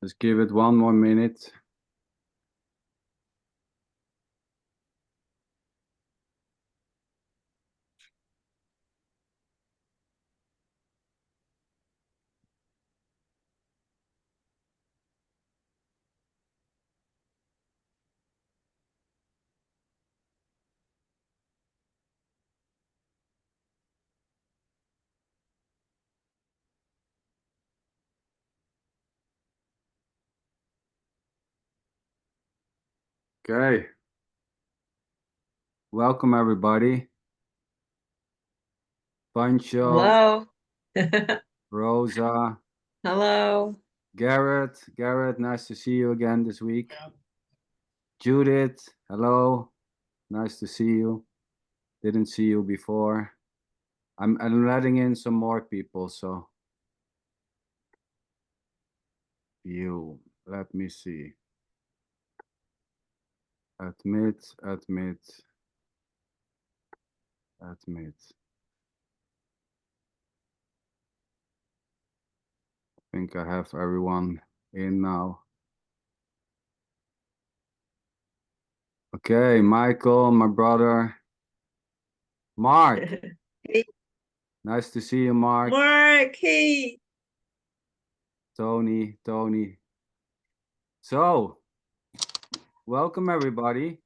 Just give it one more minute. Okay. Welcome everybody. Pancho, Hello. Rosa, Hello. Garrett. Garrett, nice to see you again this week. Judith, hello. Nice to see you. Didn't see you before. I'm letting in some more people, so let me see. Admit. I think I have everyone in now. Okay, Michael, my brother. Mark. Hey, Nice to see you, Mark. Mark. Hey. Tony. So, welcome everybody.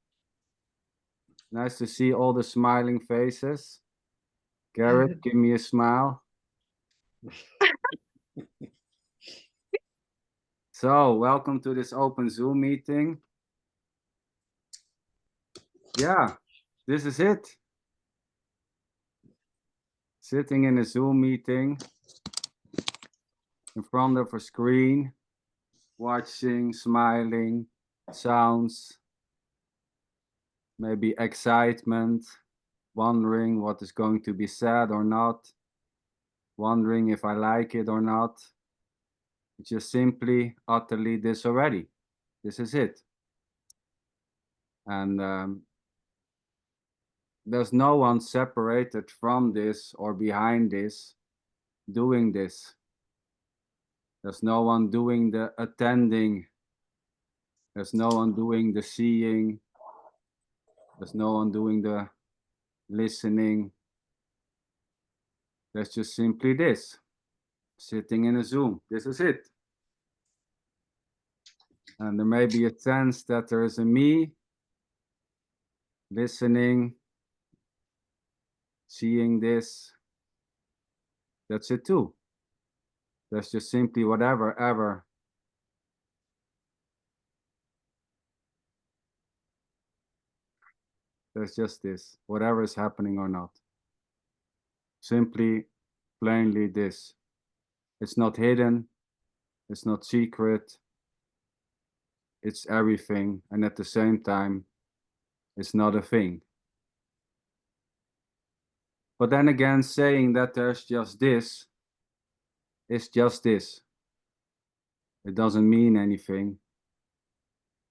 Nice to see all the smiling faces. Garrett, give me a smile. So, welcome to this open Zoom meeting. Yeah, this is it. Sitting in a Zoom meeting in front of a screen, watching, smiling, sounds, maybe excitement, wondering what is going to be said or not, wondering if I like it or not. Just simply, utterly this already. This is it. And there's no one separated from this or behind this, doing this. There's no one doing the attending. There's no one doing the seeing. There's no one doing the listening. There's just simply this, sitting in a Zoom. This is it. And there may be a sense that there is a me listening, seeing this. That's it too. That's just simply whatever, ever. There's just this, whatever is happening or not. Simply, plainly this. It's not hidden. It's not secret. It's everything. And at the same time, it's not a thing. But then again, saying that there's just this is just this. It doesn't mean anything.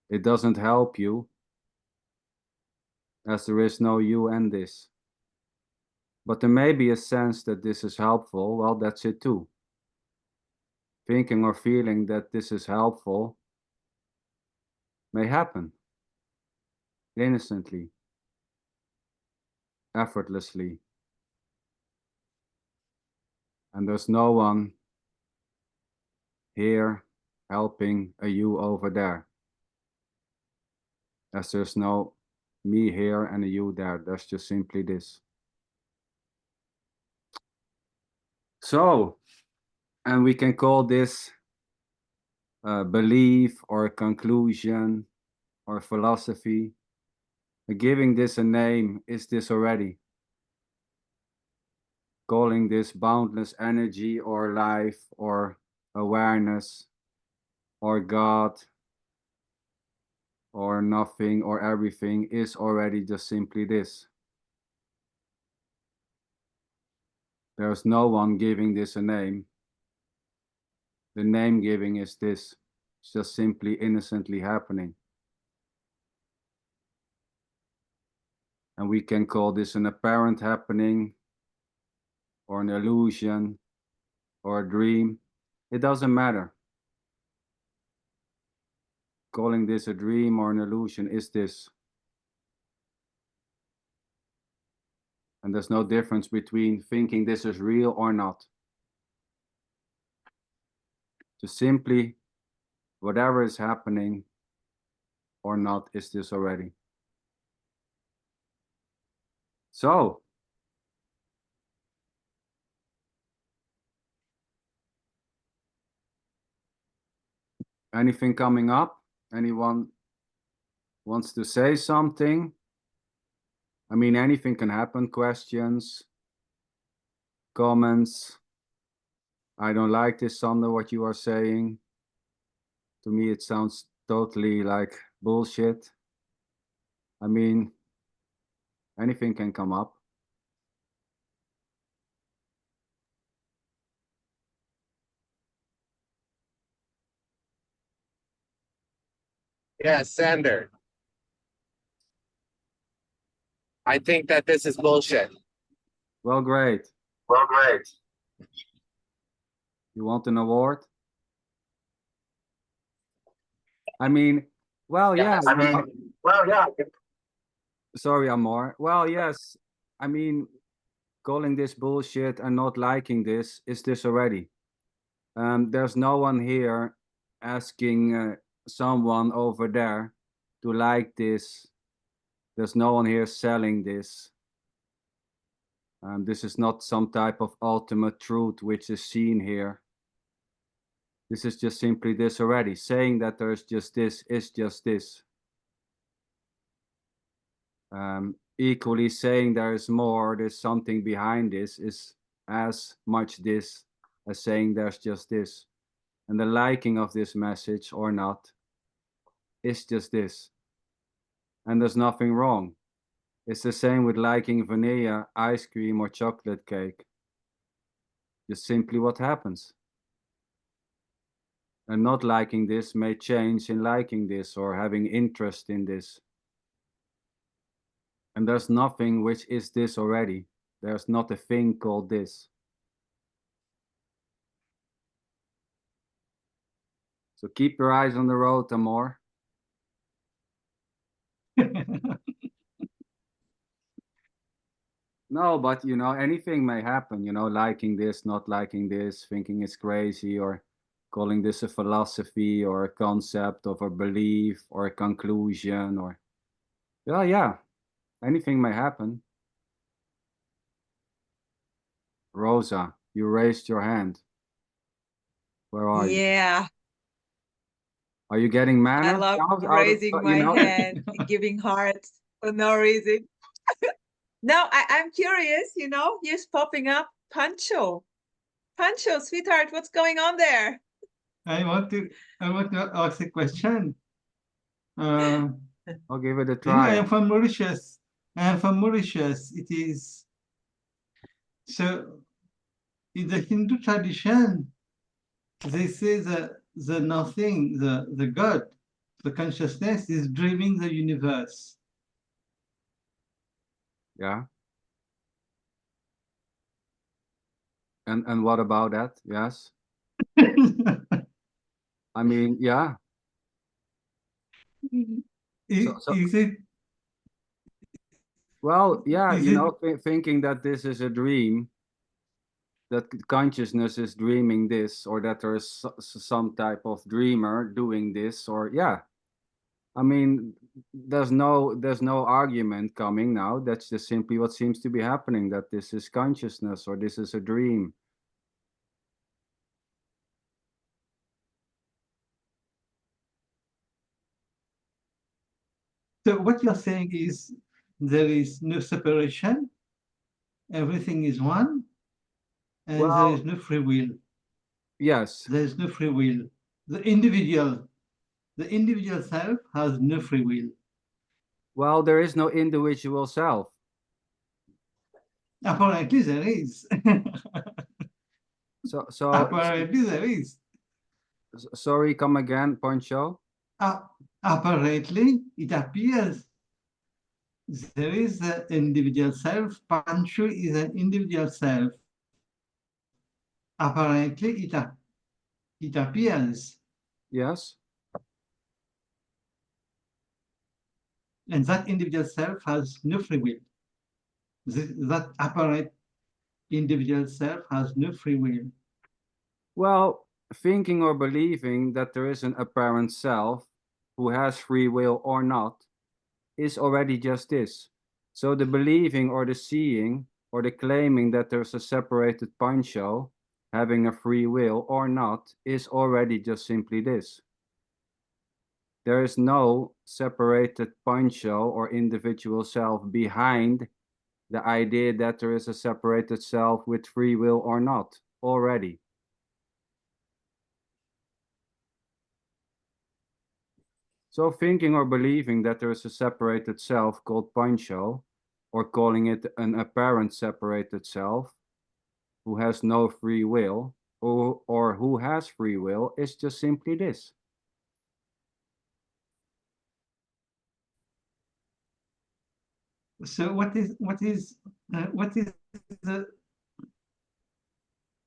It doesn't help you, as there is no you and this. But there may be a sense that this is helpful. Well, that's it too. Thinking or feeling that this is helpful may happen innocently, effortlessly. And there's no one here helping a you over there. As there's no me here and a you there. That's just simply this. So, and we can call this belief or conclusion or philosophy. Giving this a name is this already. Calling this boundless energy or life or awareness or God or nothing or everything is already just simply this. There's no one giving this a name. The name giving is this. It's just simply innocently happening. And we can call this an apparent happening or an illusion or a dream. It doesn't matter. calling this a dream or an illusion is this. And there's no difference between thinking this is real or not. Just simply, whatever is happening or not, is this already. So, anything coming up? Anyone wants to say something? I mean, anything can happen. Questions, comments. I don't like this, Sander, what you are saying. To me, it sounds totally like bullshit. I mean, anything can come up. Yes, Sander. I think that this is bullshit. Well, great. Well, great. You want an award? I mean, well, yeah. I mean, well, yeah. Sorry, Amor. Well, yes. I mean, calling this bullshit and not liking this is this already. There's no one here asking someone over there to like this. There's no one here selling this. This is not some type of ultimate truth which is seen here. This is just simply this already. Saying that there's just this is just this. Equally saying there is more, there's something behind this is as much this as saying there's just this. And the liking of this message or not is just this. And there's nothing wrong. It's the same with liking vanilla, ice cream, or chocolate cake. Just simply what happens. And not liking this may change in liking this or having interest in this. And there's nothing which is this already. There's not a thing called this. So keep your eyes on the road, Amor. No, but you know, anything may happen, you know, liking this, not liking this, thinking it's crazy, or calling this a philosophy or a concept of a belief or a conclusion, or yeah, anything may happen. Rosa, you raised your hand. Where are you? Yeah, Are you getting I manners love out of, raising you my know? hand, giving hearts for no reason. No, I'm curious, just popping up. Pancho, sweetheart, what's going on there? I want to ask a question. I'll give it a I try. am from Mauritius. I am from Mauritius. It is so in the Hindu tradition, they say that the nothing, the God, the consciousness is dreaming the universe. Yeah. And what about that? Yes. I mean, yeah. Is it? Well, yeah, Is you it? know, thinking that this is a dream, that consciousness is dreaming this, or that there's some type of dreamer doing this, or yeah. I mean, there's no argument coming now. That's just simply what seems to be happening, that this is consciousness or this is a dream. So what you're saying is there is no separation, everything is one, and there is no free will. Yes. There is no free will. The individual self has no free will. Well, there is no individual self. Apparently there is. So Apparently there is. Sorry, come again, Poncho. Apparently it appears there is an individual self. Pancho is an individual self. Apparently it appears. Yes. And that individual self has no free will. That apparent individual self has no free will. Well, thinking or believing that there is an apparent self who has free will or not is already just this. So the believing or the seeing or the claiming that there's a separated Pancho having a free will or not is already just simply this. There is no separated Pancho or individual self behind the idea that there is a separated self with free will or not already. So thinking or believing that there is a separated self called Pancho, or calling it an apparent separated self, who has no free will, or who has free will, is just simply this. So what is the,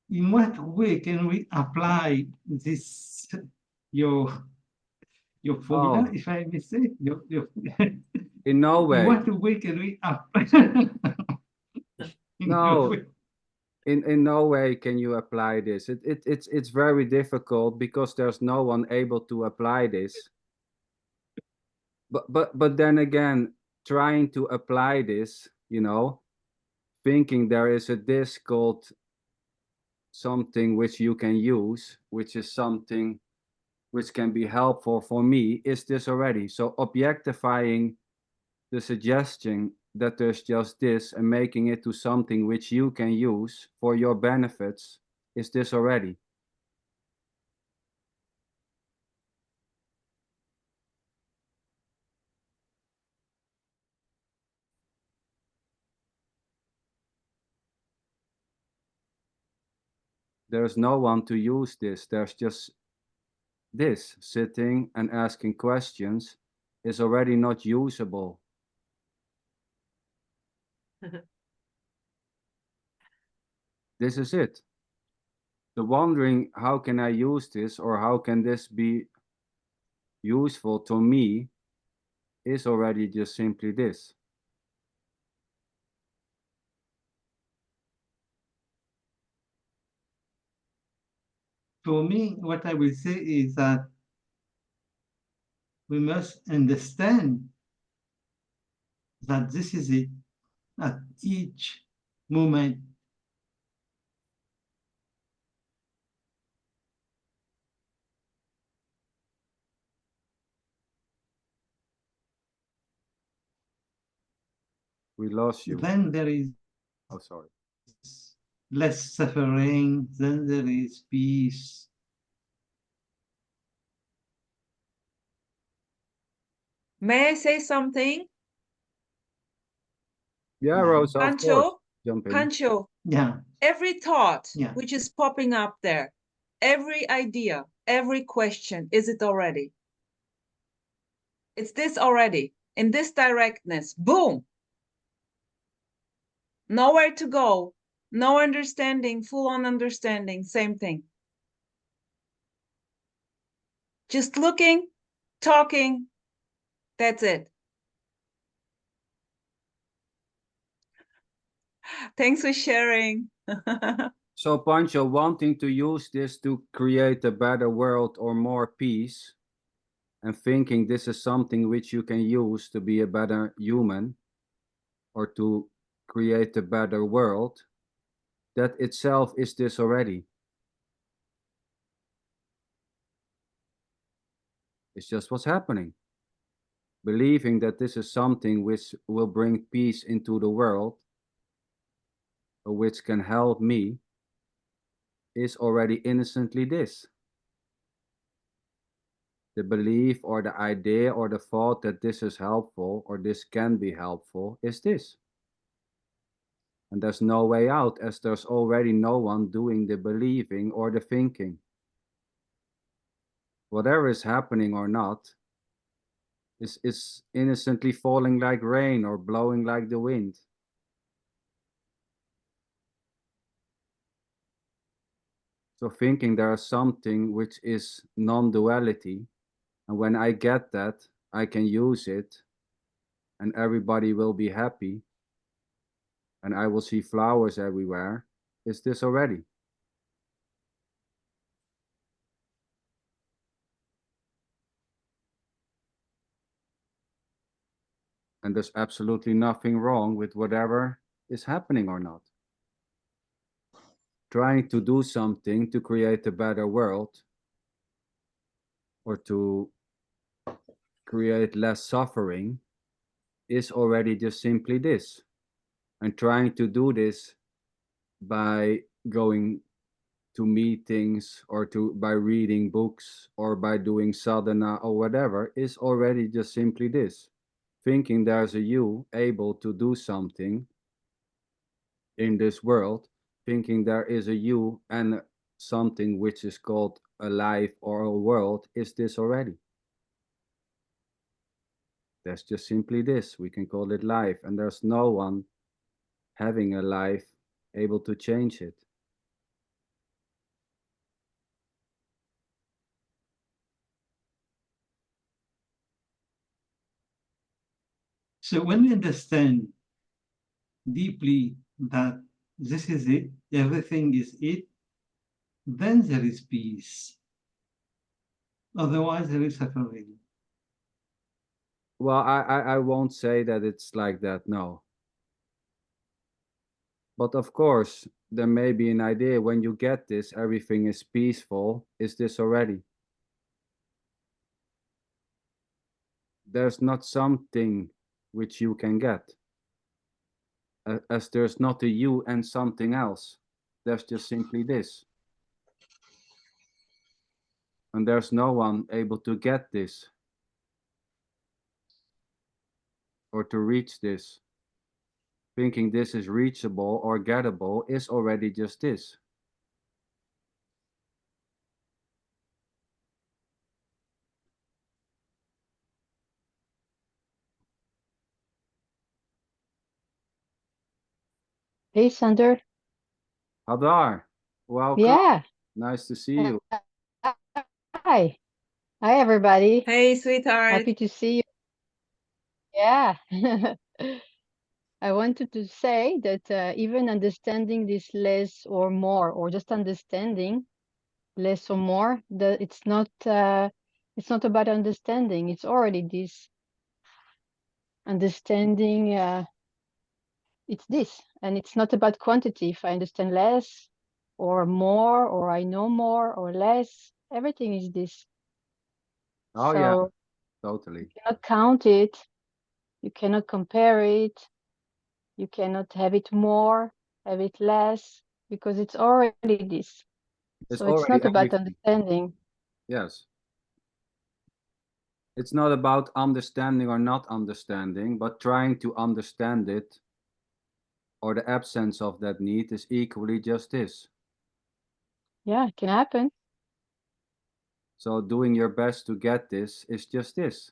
in what way can we apply this your formula, Oh, if I may say, in no in way. what way can we apply? No, in no way can you apply this. It's very difficult because there's no one able to apply this. But then again, trying to apply this, thinking there is a this called something which you can use, which is something which can be helpful for me, is this already. So objectifying the suggestion that there's just this and making it to something which you can use for your benefits is this already. There's no one to use this. There's just this sitting and asking questions is already not usable. This is it. The wondering, how can I use this, or how can this be useful to me, is already just simply this. For me, what I will say is that we must understand that this is it at each moment. We lost you. Then there is Oh, sorry. less suffering, then there is peace. May I say something? Yeah, Yeah. Rosa, of course. Pancho, Jump in. Pancho, Yeah, every thought Yeah. which is popping up there, every idea, every question, is it already? It's this already, in this directness. Boom! Nowhere to go, no understanding, full on understanding, same thing. Just looking, talking, that's it. Thanks for sharing. So, Pancho, wanting to use this to create a better world or more peace, and thinking this is something which you can use to be a better human or to create a better world, that itself is this already. It's just what's happening. Believing that this is something which will bring peace into the world, or which can help me, is already innocently this. The belief or the idea or the thought that this is helpful or this can be helpful is this. And there's no way out, as there's already no one doing the believing or the thinking. Whatever is happening or not is innocently falling like rain or blowing like the wind. So thinking there is something which is non-duality, and when I get that, I can use it and everybody will be happy, and I will see flowers everywhere, is this already? And there's absolutely nothing wrong with whatever is happening or not. Trying to do something to create a better world or to create less suffering is already just simply this. And trying to do this by going to meetings or by reading books or by doing sadhana or whatever is already just simply this. Thinking there's a you able to do something in this world, thinking there is a you and something which is called a life or a world is this already. That's just simply this. We can call it life, and there's no one having a life able to change it. So when we understand deeply that this is it, everything is it, then there is peace. Otherwise, there is suffering. Well, I won't say that it's like that, no. But of course, there may be an idea when you get this, everything is peaceful. Is this already? There's not something which you can get. As there's not a you and something else. There's just simply this. And there's no one able to get this or to reach this. Thinking this is reachable or gettable is already just this. Hey, Sander. Hadar, welcome. Yeah. Nice to see you. Hi. Hi, everybody. Hey, sweetheart. Happy to see you. Yeah. I wanted to say that even understanding this less or more, or just understanding less or more, that it's not about understanding. It's already this understanding. It's this, and it's not about quantity. If I understand less or more, or I know more or less, everything is this. Oh, So yeah, totally. you cannot count it, you cannot compare it, you cannot have it more, have it less, because it's already this. It's So it's already not about everything. understanding. Yes. It's not about understanding or not understanding, but trying to understand it or the absence of that need is equally just this. Yeah, it can happen. So doing your best to get this is just this.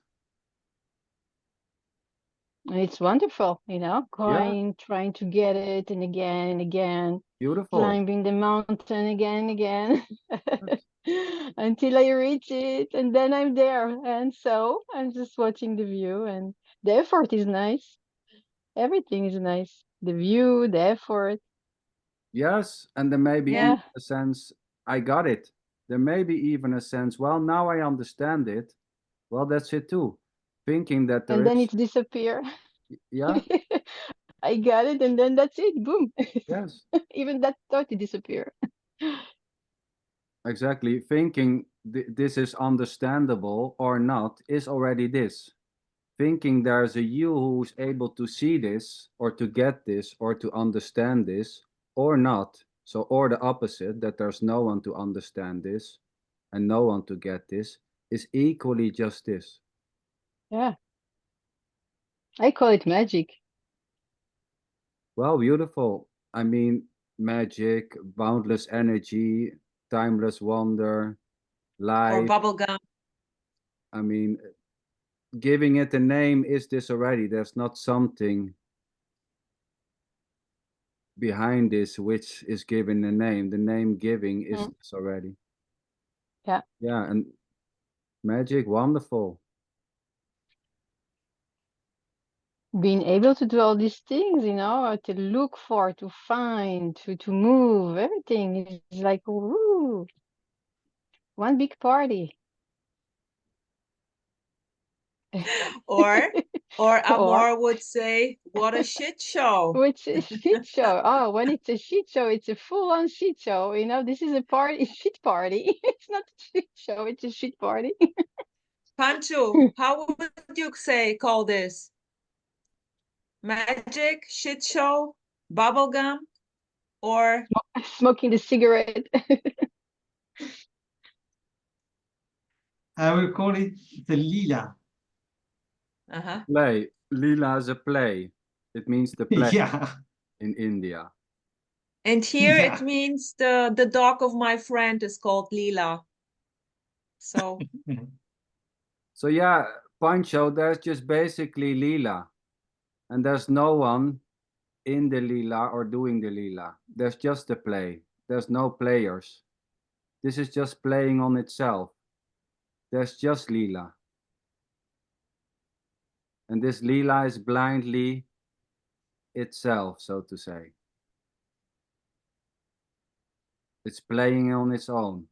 And it's wonderful, Yeah, trying to get it and again, beautiful. climbing the mountain again and again Yes. until I reach it, and then I'm there. And so I'm just watching the view, and the effort is nice. Everything is nice. The view, the effort. Yes, and there may be even Yeah. a sense, I got it. There may be even a sense, well, now I understand it. Well, that's it too. Thinking that there And then is, it's disappear. yeah, I got it, and then that's it. Boom. yes, Even that thought it disappear. exactly. Thinking this is understandable or not is already this. Thinking there's a you who's able to see this or to get this or to understand this or not. So, or the opposite, that there's no one to understand this and no one to get this is equally just this. Yeah. I call it magic. Well, beautiful. I mean, magic, boundless energy, timeless wonder, Or life. bubble gum. I mean, giving it a name is this already. There's not something behind this which is given a name. The name giving is this already. Yeah. Yeah, and magic, wonderful. being able to do all these things, you know, to look for, to find, to move, everything is like, woo, one big party. Or Or Amor would say, what a shit show. which is shit show. Oh, when it's a shit show, it's a full-on shit show. You know, this is a party, shit party. It's not a shit show, it's a shit party. Pancho, how would you say call this? Magic, shit show, bubblegum, or Smoking the cigarette. I will call it the lila. Play. Lila is a play. It means the play Yeah. in India. And here Yeah. it means the dog of my friend is called Lila. So So yeah, Pancho, there's just basically Lila. And there's no one in the Lila or doing the Lila. There's just the play. There's no players. This is just playing on itself. There's just Lila. And this Lila is blindly itself, so to say. It's playing on its own.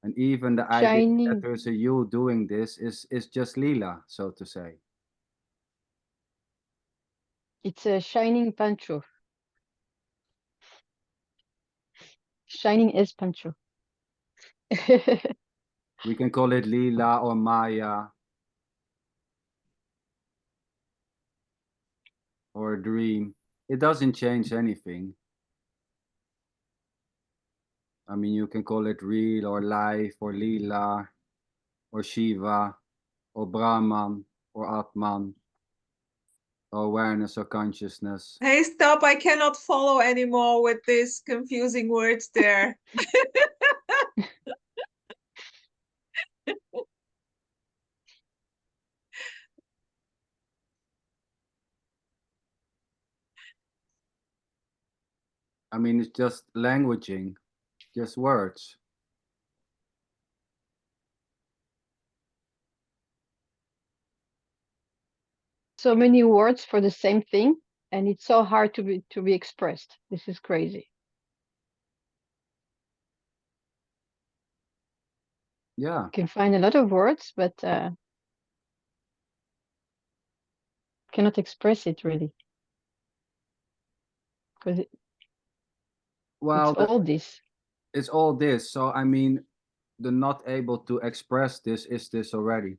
And even the idea that Shining. there's a you doing this is just Lila, so to say. It's a shining Pancho. Shining is Pancho. We can call it Lila or Maya or a dream. It doesn't change anything. I mean, you can call it real or life or Lila or Shiva or Brahman or Atman or awareness or consciousness. hey, stop! I cannot follow anymore with these confusing words there. I mean, it's just languaging, just words. So many words for the same thing, and it's so hard to be expressed. This is crazy. Yeah. You can find a lot of words, but cannot express it really, because Well, it's all this. it's all this. So, I mean, the not able to express this is this already.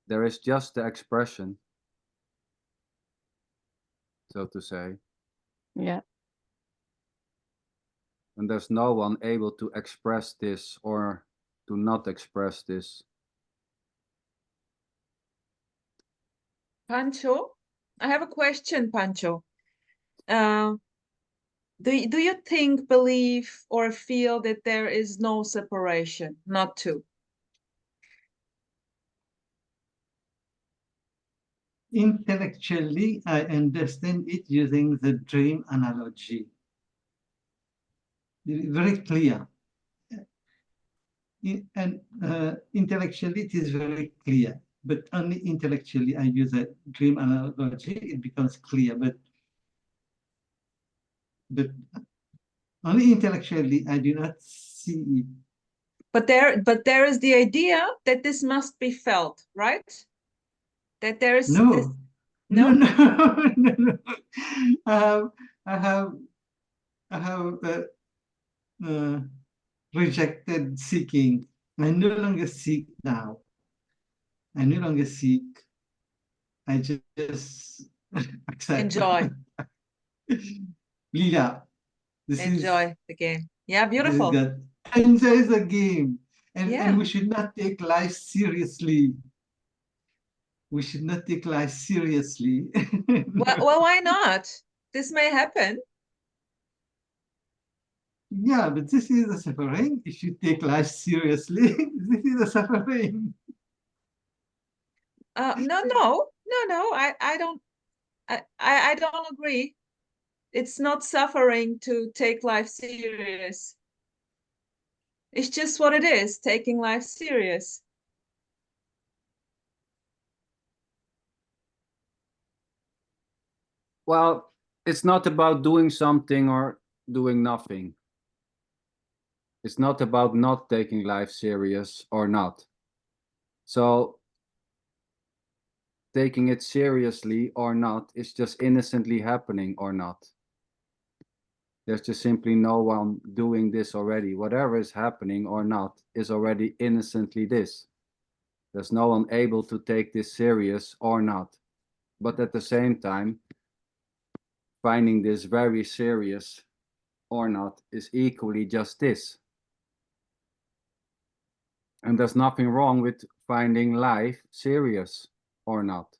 There is just the expression, so to say. Yeah. And there's no one able to express this or to not express this. Pancho, I have a question, Pancho. Do you think, believe, or feel that there is no separation? Not two. Intellectually, I understand it using the dream analogy. Very clear. And intellectually, it is very clear. But only intellectually, I use a dream analogy, it becomes clear. But only intellectually, I do not see it. But there is the idea that this must be felt, right? That there is No. this. No, No? no, no, no. I have rejected seeking. I no longer seek now. I no longer seek. I just accept. Enjoy. Lila, Enjoy the game. Yeah, this is beautiful. God. Enjoy the game. And Yeah. we should not take life seriously. We should not take life seriously. Well, why not? This may happen. Yeah, but this is a suffering. If you take life seriously, this is a suffering. No. I don't agree. It's not suffering to take life serious. It's just what it is, taking life serious. Well, it's not about doing something or doing nothing. It's not about not taking life serious or not. So taking it seriously or not is just innocently happening or not. There's just simply no one doing this already. Whatever is happening or not is already innocently this. There's no one able to take this serious or not. But at the same time, finding this very serious or not is equally just this. And there's nothing wrong with finding life serious or not.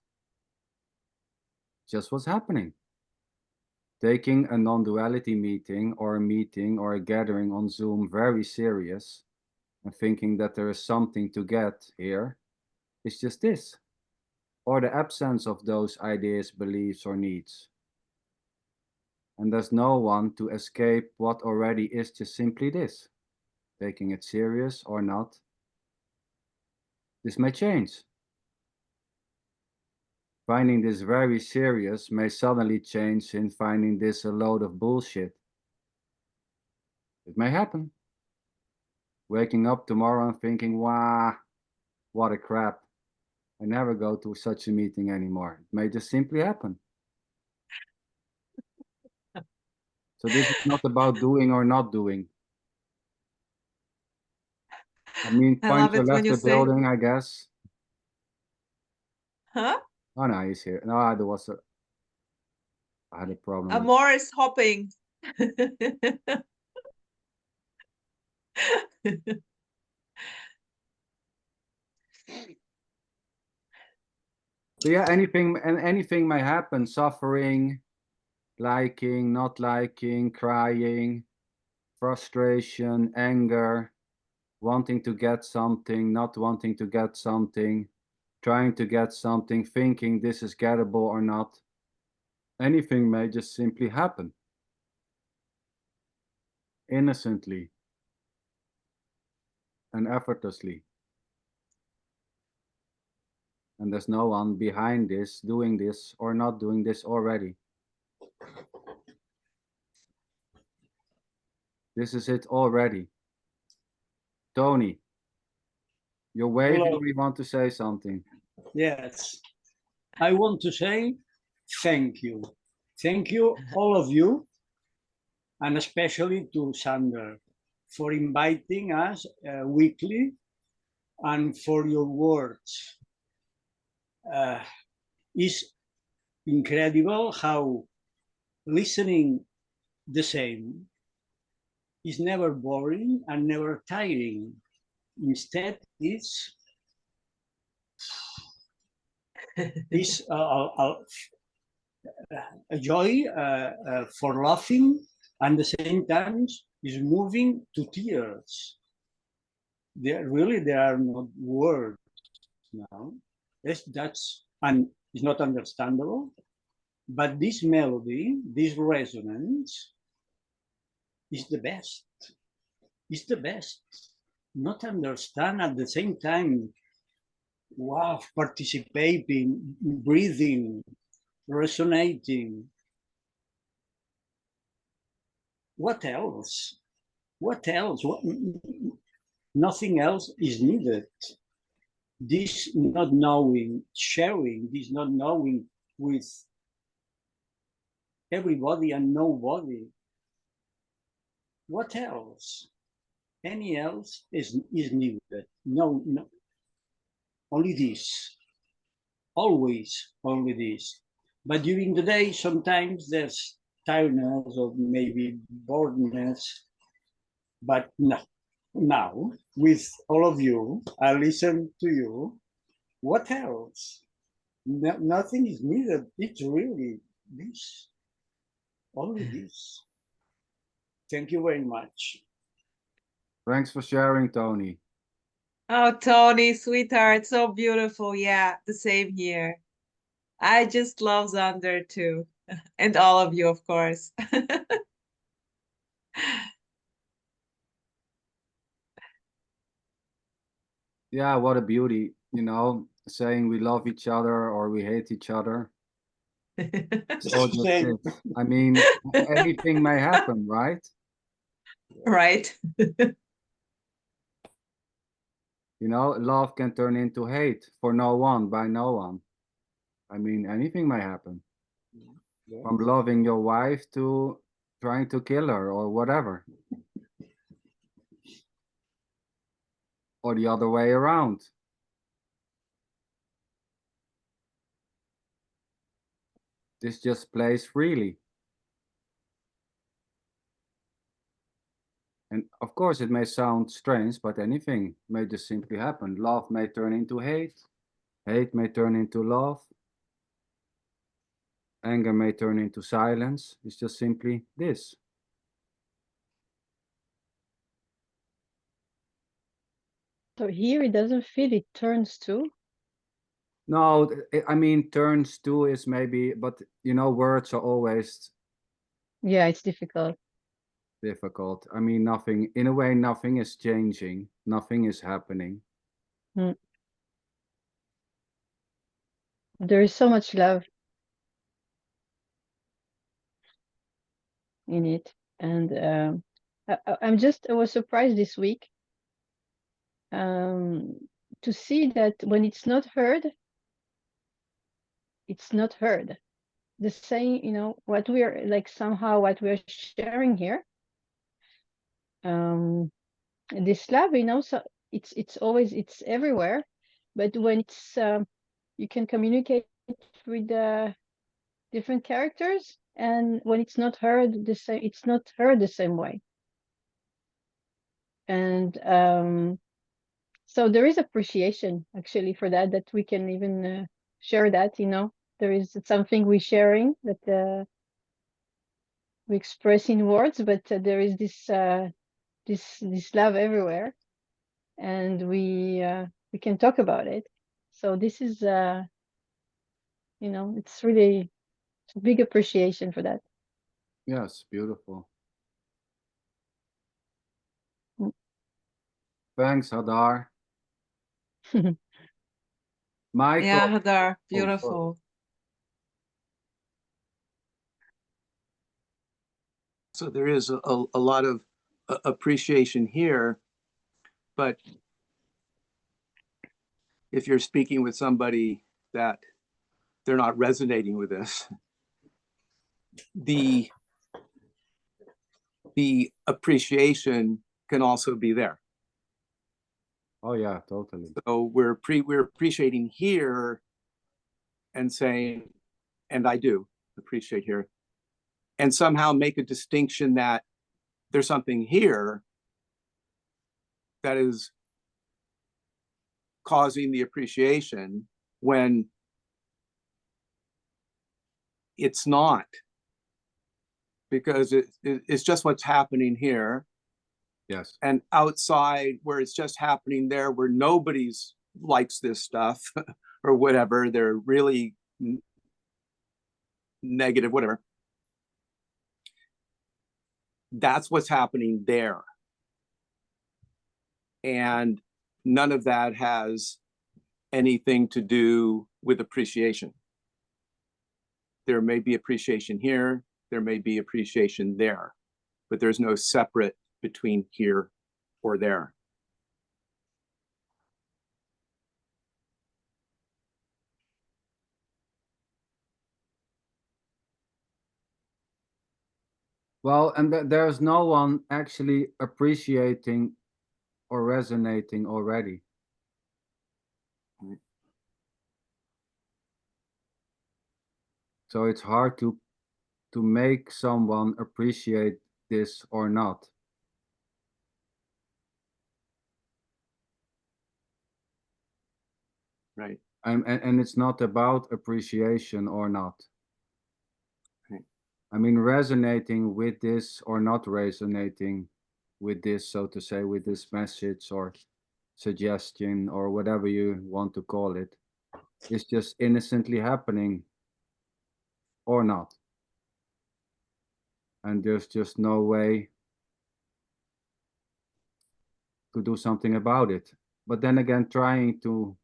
Just what's happening. Taking a non-duality meeting or a gathering on Zoom very serious and thinking that there is something to get here is just this, or the absence of those ideas, beliefs, or needs. And there's no one to escape what already is just simply this. Taking it serious or not, this may change. Finding this very serious may suddenly change in finding this a load of bullshit. It may happen. Waking up tomorrow and thinking, wow, what a crap. I never go to such a meeting anymore. It may just simply happen. So this is not about doing or not doing. I mean, I love Pancho it when left you the say, building, I guess. huh? Oh no, he's here. No, there was I had a problem with. Amor is hopping. So yeah, anything may happen. Suffering, liking, not liking, crying, frustration, anger, wanting to get something, not wanting to get something, trying to get something, thinking this is gettable or not. Anything may just simply happen. Innocently and effortlessly. And there's no one behind this, doing this or not doing this already. This is it already. Tony, you're waving Hello. or you want to say something? Yes. I want to say thank you. Thank you, all of you, and especially to Sander for inviting us weekly and for your words. It's incredible how listening the same is never boring and never tiring. Instead, it's a joy for laughing, and the same time is moving to tears. There are not words now. That's and it's not understandable. But this melody, this resonance, is the best. It's the best. Not understand at the same time. Wow, participating, breathing, resonating. What else? What else? Nothing else is needed. This not knowing, sharing, this not knowing with everybody and nobody. What else? Any else is needed. No, only this. Always only this. But during the day, sometimes there's tiredness or maybe boredness. But no, now with all of you, I listen to you. What else? Nothing is needed. It's really this, only this. Thank you very much. Thanks for sharing, Tony. Oh, Tony, sweetheart, so beautiful. Yeah, the same here. I just love Zander too. And all of you, of course. Yeah, what a beauty, you know, saying we love each other or we hate each other. It's all just Same. this. I mean, anything may happen, right? Right. You know, love can turn into hate for no one, by no one. I mean, anything may happen. From loving your wife to trying to kill her or whatever. Or the other way around. This just plays freely. And of course, it may sound strange, but anything may just simply happen. Love may turn into hate. Hate may turn into love. Anger may turn into silence. It's just simply this. So here it doesn't feel it turns to. No, I mean, turns to is maybe, but you know, words are always Yeah, it's difficult. difficult. I mean, nothing, in a way, nothing is changing. Nothing is happening. There is so much love in it. And I was surprised this week to see that when it's not heard, it's not heard. The same, you know, what we are like somehow what we're sharing here. This love, you know, so it's always it's everywhere, but when it's you can communicate with different characters, and when it's not heard the same, it's not heard the same way. And so there is appreciation actually for that, that we can even share that, you know, there is something we're sharing that we express in words, but there is this love everywhere, and we can talk about it. So this is you know, it's really a big appreciation for that. Yes, beautiful. Mm. Thanks, Hadar. Michael. Yeah, Hadar, sorry. beautiful. So there is a lot of appreciation here, but if you're speaking with somebody that they're not resonating with this, the appreciation can also be there. Oh yeah, totally. So we're appreciating here and saying, and I do appreciate here, and somehow make a distinction that there's something here that is causing the appreciation when it's not, because it's just what's happening here. Yes. And outside where it's just happening there, where nobody's likes this stuff or whatever, they're really negative, whatever. That's what's happening there. And none of that has anything to do with appreciation. There may be appreciation here, there may be appreciation there, but there's no separate between here or there. Well, and there's no one actually appreciating or resonating already. So it's hard to make someone appreciate this or not. Right. And it's not about appreciation or not. Right. I mean, resonating with this or not resonating with this, so to say, with this message or suggestion or whatever you want to call it, is just innocently happening or not. And there's just no way to do something about it. but then again, trying to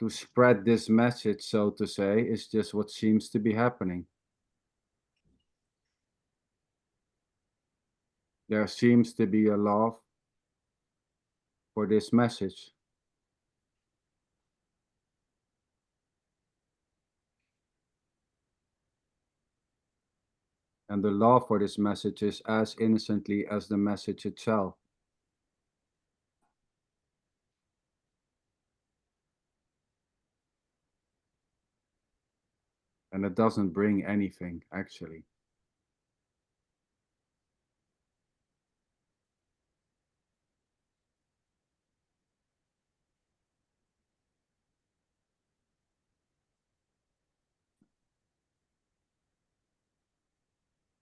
spread this message, so to say, is just what seems to be happening. There seems to be a love for this message. And the love for this message is as innocently as the message itself. And it doesn't bring anything, actually.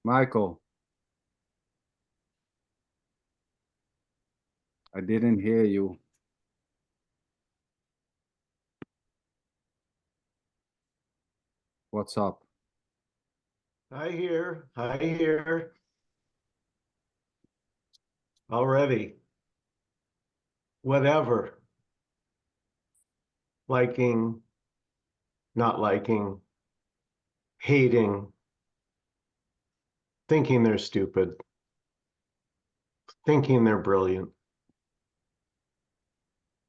Michael, I didn't hear you. What's up? I hear. Already. Whatever. Liking, not liking, hating, thinking they're stupid, thinking they're brilliant,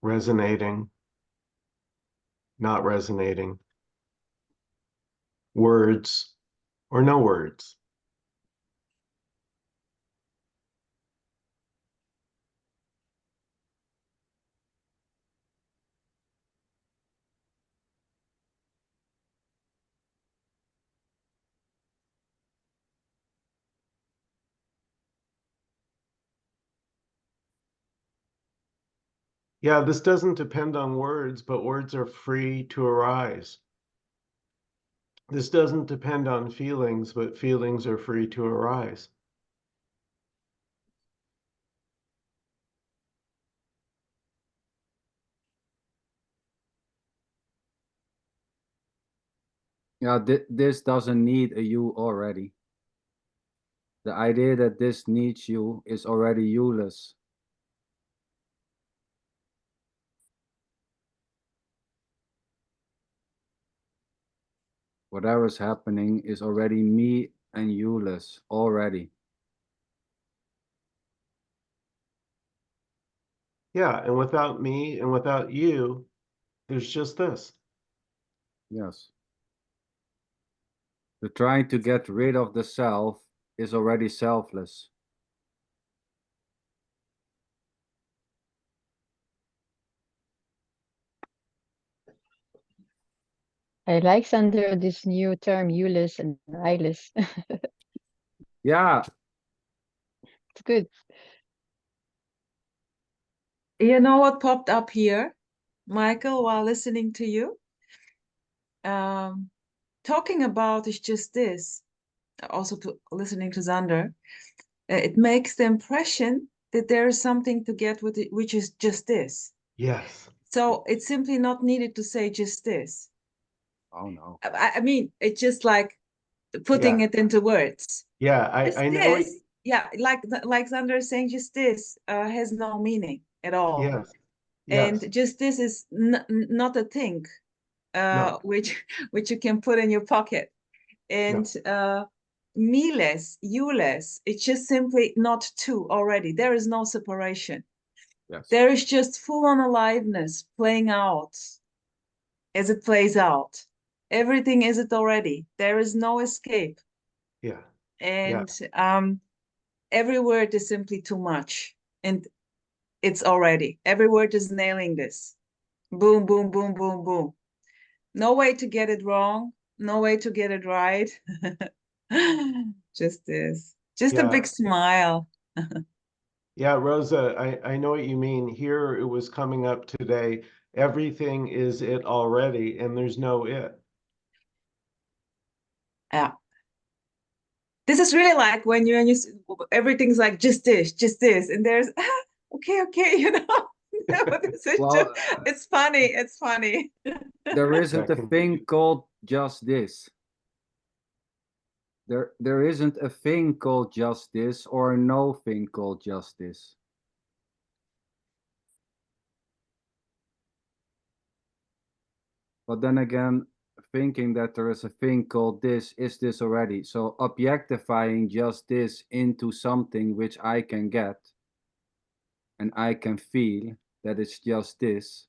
resonating, not resonating, words or no words. Yeah, this doesn't depend on words, but words are free to arise. This doesn't depend on feelings, but feelings are free to arise. Yeah, this doesn't need a you already. The idea that this needs you is already you-less. Whatever's happening is already me and you-less already. Yeah, and without me and without you, there's just this. Yes. The trying to get rid of the self is already selfless. I like, Sander, this new term, you-less and I-less. Yeah, It's good. You know what popped up here, Michael, while listening to you? Talking about is just this, also listening to Xander, it makes the impression that there is something to get with it, which is just this. Yes. So it's simply not needed to say just this. oh no. I mean, it's just like putting Yeah. it into words. Yeah, Just I know. this, yeah, like Xander is saying, just this has no meaning at all. Yes. And Yes. just this is not a thing No. which you can put in your pocket. And me-less, you-less, it's just simply not two already. There is no separation. Yes. There is just full-on aliveness playing out as it plays out. Everything is it already. There is no escape. Yeah. And every word is simply too much. And it's already. Every word is nailing this. Boom, boom, boom, boom, boom. No way to get it wrong. No way to get it right. Just this. Just a big smile. Yeah, Rosa, I know what you mean. Here it was coming up today. Everything is it already, and there's no it. Yeah. This is really like when you everything's like just this, and there's okay, you know. This is Well, just, it's funny. It's funny. there isn't a thing called just this. There isn't a thing called just this or no thing called just this. But then again, thinking that there is a thing called this is this already. So objectifying just this into something which I can get and I can feel that it's just this,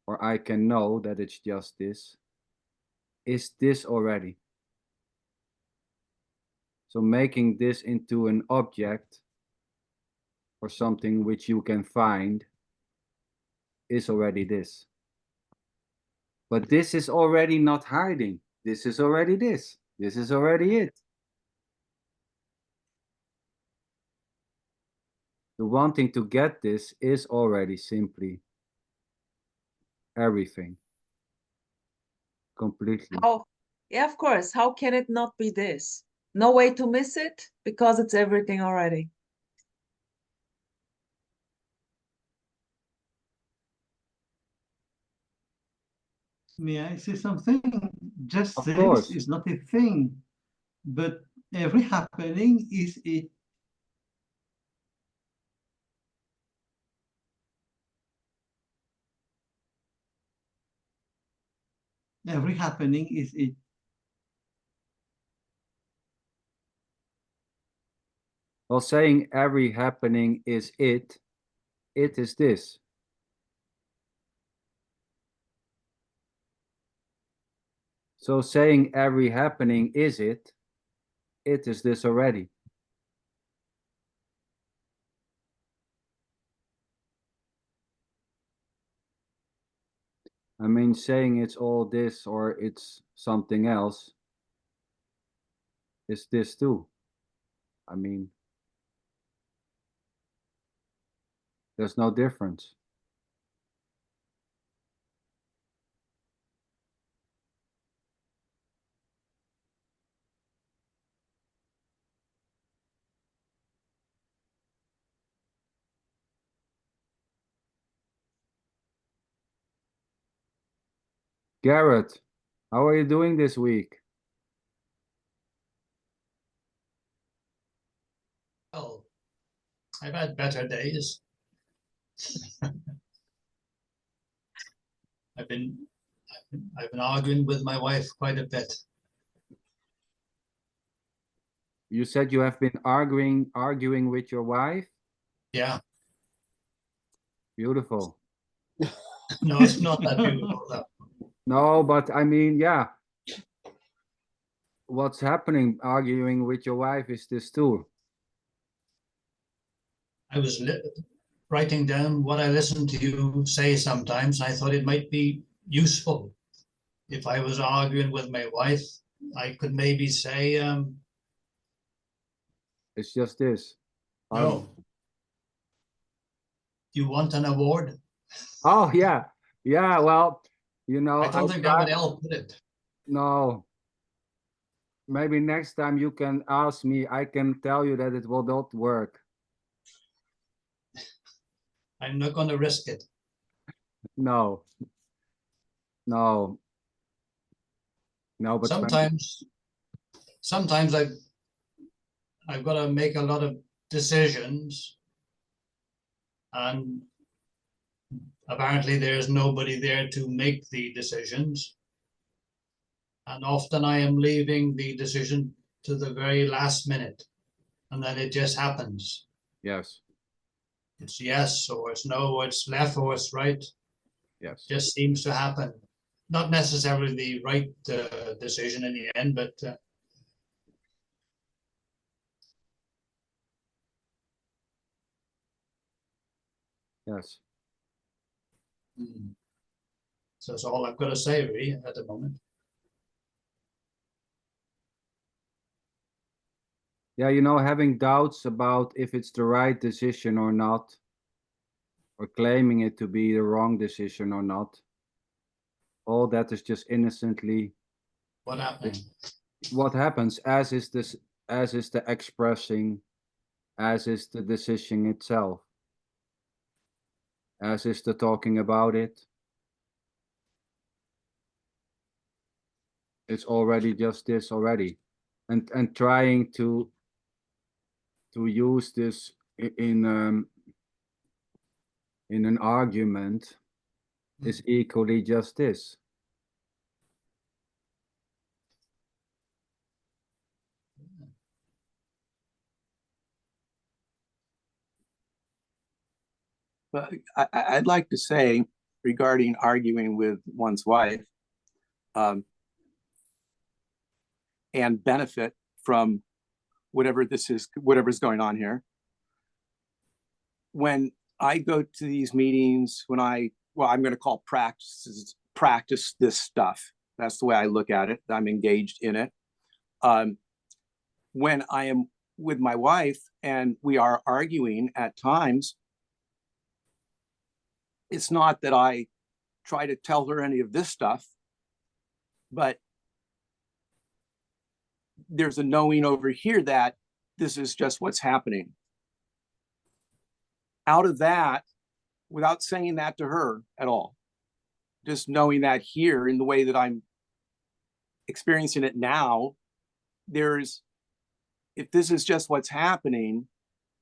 or I can know that it's just this, is this already. So making this into an object or something which you can find is already this. But this is already not hiding. This is already this. This is already it. The wanting to get this is already simply everything. Completely. How? Yeah, of course. How can it not be this? No way to miss it because it's everything already. May I say something? Just Of this course. is not a thing, but every happening is it. Every happening is it. Well, saying every happening is it is this. So saying every happening is it is this already. I mean, saying it's all this or it's something else is this too. I mean, there's no difference. Garrett, how are you doing this week? Well, I've had better days. I've been arguing with my wife quite a bit. You said you have been arguing with your wife? Yeah. Beautiful. No, it's not that beautiful though. No, but I mean, yeah. What's happening arguing with your wife is this too. I was writing down what I listen to you say sometimes. I thought it might be useful if I was arguing with my wife. I could maybe say, It's just this. no. You want an award? Oh, yeah. Yeah, well, you know, I don't think that would help, would it? No. Maybe next time you can ask me, I can tell you that it will not work. I'm not going to risk it. No. No. No, but sometimes I've got to make a lot of decisions, and apparently there's nobody there to make the decisions. And often I am leaving the decision to the very last minute, and then it just happens. Yes. It's yes, or it's no, or it's left, or it's right. Yes. Just seems to happen. Not necessarily the right decision in the end, but yes. So that's all I've got to say really at the moment. Yeah, you know, having doubts about if it's the right decision or not, or claiming it to be the wrong decision or not, all that is just innocently what happens. What happens, as is the expressing, as is the decision itself, as is the talking about it. It's already just this already, and trying to use this in an argument is equally just this. But I'd like to say regarding arguing with one's wife, and benefit from whatever's going on here. When I go to these meetings, I'm going to call practice this stuff. That's the way I look at it. I'm engaged in it. When I am with my wife and we are arguing at times, it's not that I try to tell her any of this stuff, but there's a knowing over here that this is just what's happening. Out of that, without saying that to her at all, just knowing that here in the way that I'm experiencing it now, if this is just what's happening,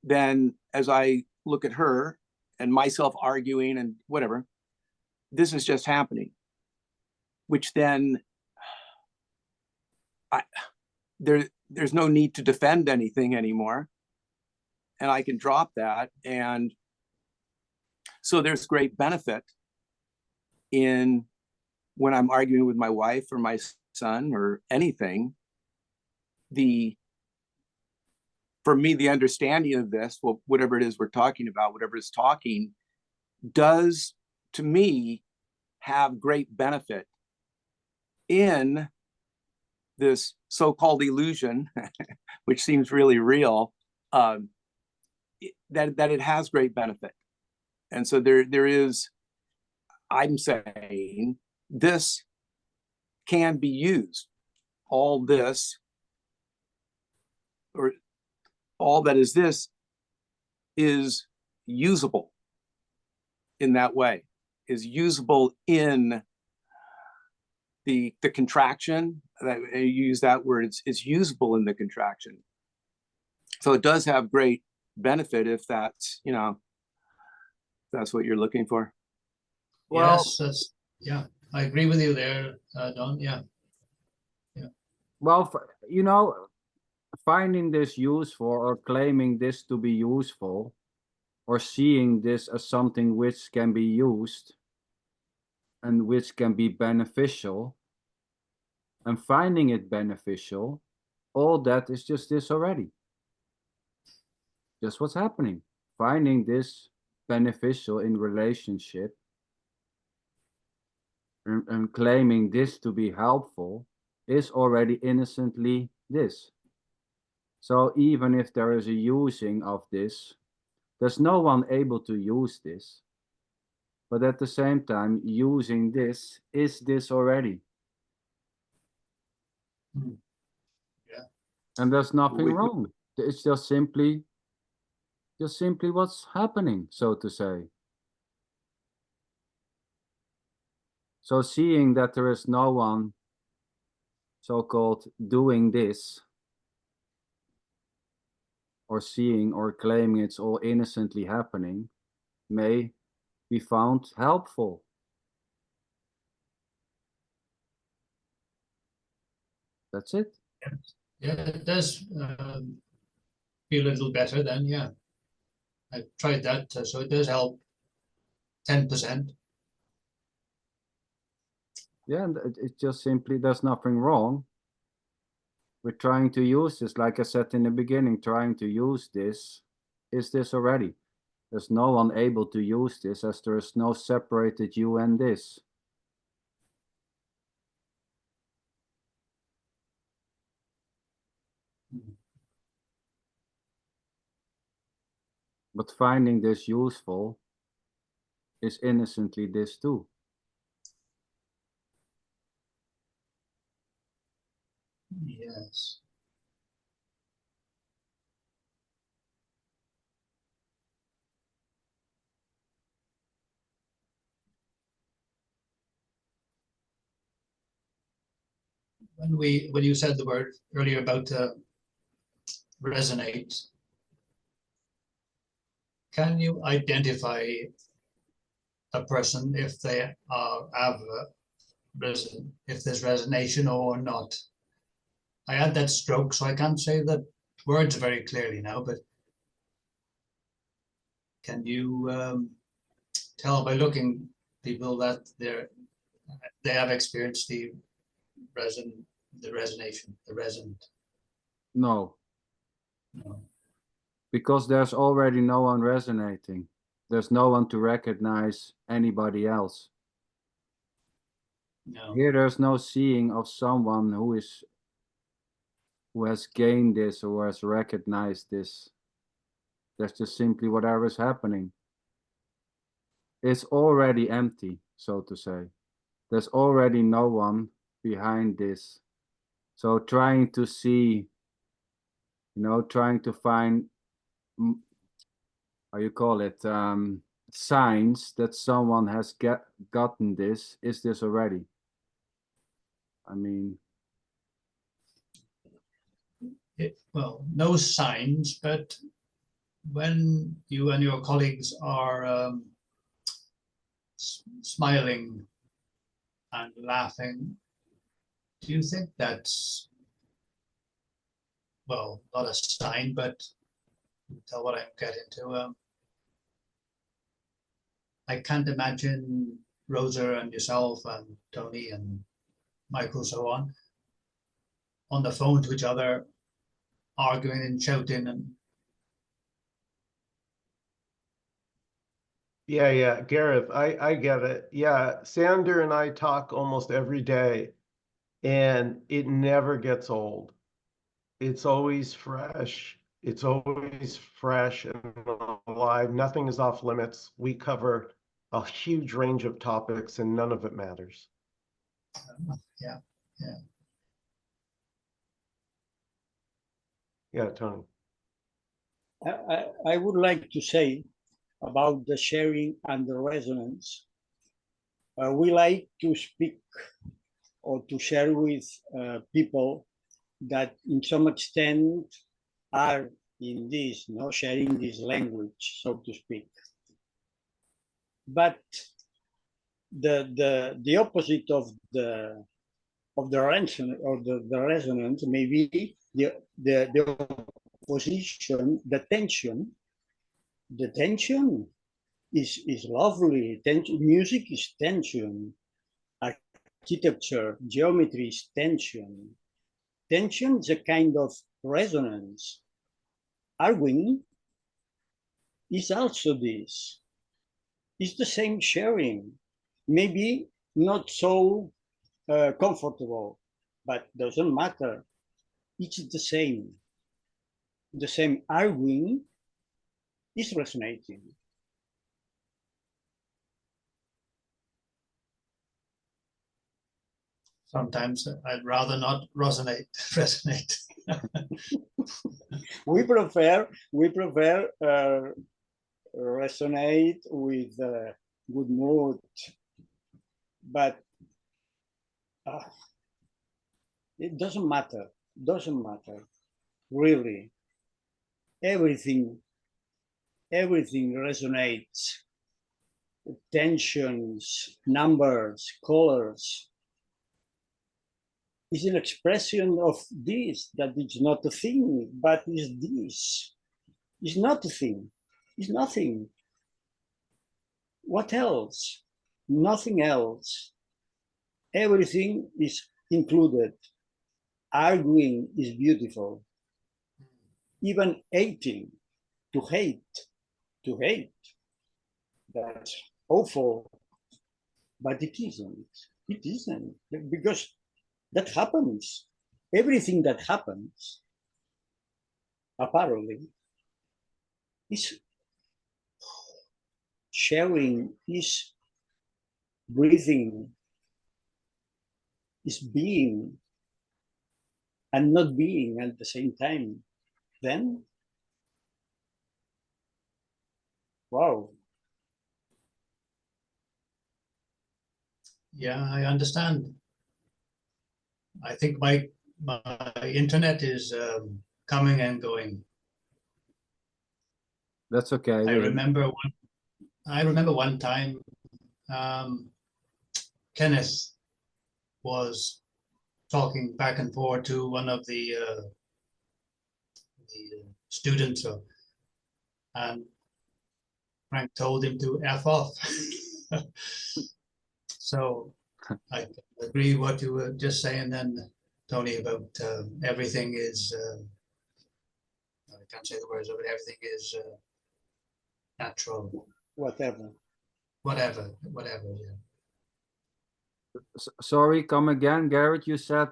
then as I look at her and myself arguing and whatever, this is just happening, which then there's no need to defend anything anymore. And I can drop that. And so there's great benefit in when I'm arguing with my wife or my son or anything, for me, the understanding of this, well, whatever it is we're talking about, whatever is talking, does to me have great benefit in this so-called illusion, which seems really real, that it has great benefit. And so there is, I'm saying, this can be used. All this, or all that is this, is usable in that way, is usable in the contraction. That I use that word, it's usable in the contraction. So it does have great benefit if that's, that's what you're looking for. Well, yes, yeah, I agree with you there, Don. Yeah. Well, finding this useful or claiming this to be useful or seeing this as something which can be used and which can be beneficial and finding it beneficial, all that is just this already. Just what's happening. Finding this beneficial in relationship and claiming this to be helpful is already innocently this. So even if there is a using of this, there's no one able to use this. But at the same time, using this is this already. Yeah. And there's nothing wrong. It's just simply what's happening, so to say. So seeing that there is no one so-called doing this, or seeing or claiming it's all innocently happening, may be found helpful. That's it. Yeah, it does feel a little better then, yeah. I tried that, so it does help 10%. Yeah, and it just simply, there's nothing wrong. We're trying to use this, like I said in the beginning, trying to use this, is this already. There's no one able to use this as there is no separated you and this. But finding this useful is innocently this too. Yes. When you said the word earlier about resonate, can you identify a person if they have risen, if there's resonation or not? I had that stroke, so I can't say the words very clearly now, but can you tell by looking people that they have experienced the resonant. No, No. because there's already no one resonating. There's no one to recognize anybody else. No. Here there's no seeing of someone who has gained this or has recognized this. That's just simply whatever is happening. It's already empty, so to say. There's already no one behind this. So trying to see, trying to find, how you call it, signs that someone has gotten this. Is this already? I mean, Well, no signs, but when you and your colleagues are smiling and laughing, do you think that's, well, not a sign, but tell what I'm getting to? I can't imagine Rosa and yourself and Tony and Michael, so on the phone to each other, arguing and shouting and Yeah, Gareth, I get it. Yeah, Sander and I talk almost every day, and it never gets old. It's always fresh. It's always fresh and alive. Nothing is off limits. We cover a huge range of topics, and none of it matters. yeah. Yeah, Tony. I would like to say about the sharing and the resonance. We like to speak or to share with people that in some extent are in this, sharing this language, so to speak. But the opposite of the resonance or the resonance may be the opposition, the tension. The tension is lovely. Music is tension. Architecture, geometry is tension. Tension is a kind of resonance. Arguing is also this. It's the same sharing. Maybe not so comfortable, but doesn't matter. It's the same. The same arguing is resonating. Sometimes I'd rather not resonate. we prefer resonate with good mood, but it doesn't matter. Doesn't matter, really. Everything resonates. Tensions, numbers, colors. Is an expression of this, that it's not a thing, but is this. It's not a thing. It's nothing. What else? Nothing else. Everything is included. Arguing is beautiful. Even hating, to hate. That's awful. But it isn't. It isn't. Because that happens. Everything that happens, apparently, is sharing, is breathing, is being, and not being at the same time. Then, wow. Yeah, I understand. I think my internet is coming and going. that's okay. I remember one time Kenneth was talking back and forth to one of the students, and Frank told him to F off. So I agree what you were just saying then, Tony, about everything is, I can't say the words of it, everything is natural, Whatever. whatever, yeah. Sorry, come again, Garrett. You said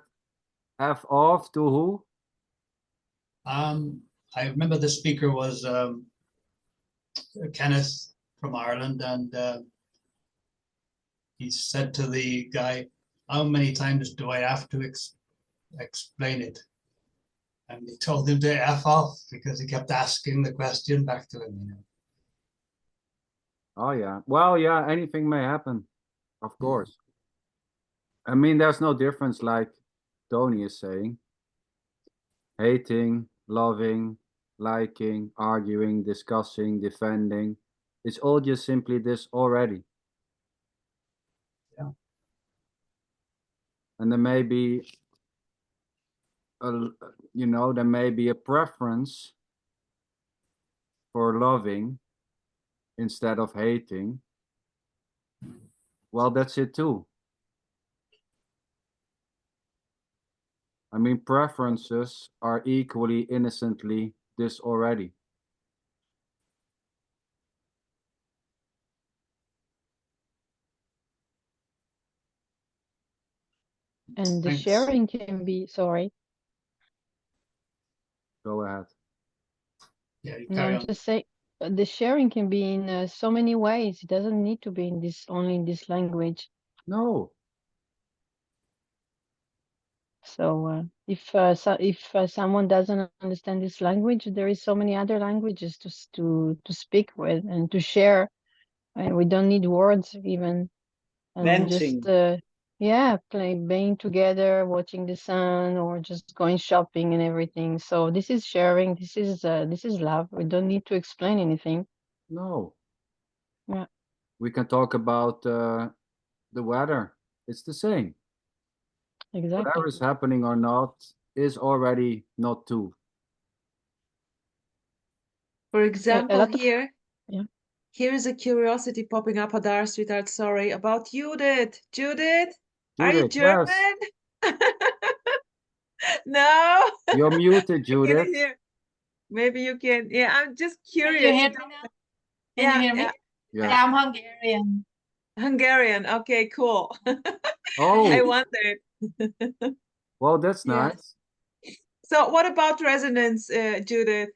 F off to who? I remember the speaker was Kenneth from Ireland, and he said to the guy, "How many times do I have to explain it?" And he told him to F off because he kept asking the question back to him. You know? Oh yeah. Well, yeah, anything may happen, of course. I mean, there's no difference, like Tony is saying. Hating, loving, liking, arguing, discussing, defending. It's all just simply this already. Yeah. And there may be there may be a preference for loving instead of hating. Well, that's it too. I mean, preferences are equally innocently this already. And the Thanks. sharing can be, sorry. Go ahead. Yeah, you No, carry I'm on. just saying the sharing can be in so many ways. It doesn't need to be in this only in this language. No. So if someone doesn't understand this language, there is so many other languages to speak with and to share, and we don't need words even. And Dancing. just being together, watching the sun, or just going shopping and everything. So this is sharing. This is love. We don't need to explain anything. No. Yeah. We can talk about the weather. It's the same. Exactly. Whatever is happening or not is already not two. For A example, lot of here yeah. here is a curiosity popping up, Hadar, sweetheart, sorry, about Judith. Judith, are you Judith, German? yes. No? You're muted, I can Judith. hear. Maybe you can. Yeah, I'm just Can you curious. hear me now? Can Yeah, you hear me? yeah. Yes. Yeah, I'm Hungarian. Hungarian. Okay, cool. I Oh, wondered. well, that's Yeah. nice. So what about resonance, Judith?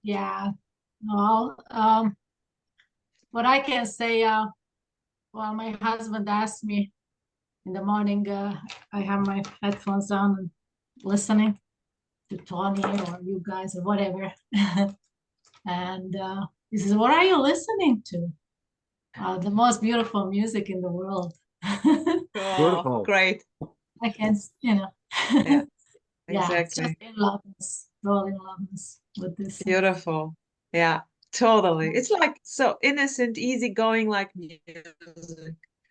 Yeah. Well, what I can say, well, my husband asked me in the morning, I have my headphones on and listening to Tony or you guys or whatever. And he says, what are you listening to? The most beautiful music in the world. Oh, great. I can, Yeah, yeah, it's exactly. just in loveness, all in loveness with this. Beautiful. Yeah, totally. It's like so innocent, easygoing, like music.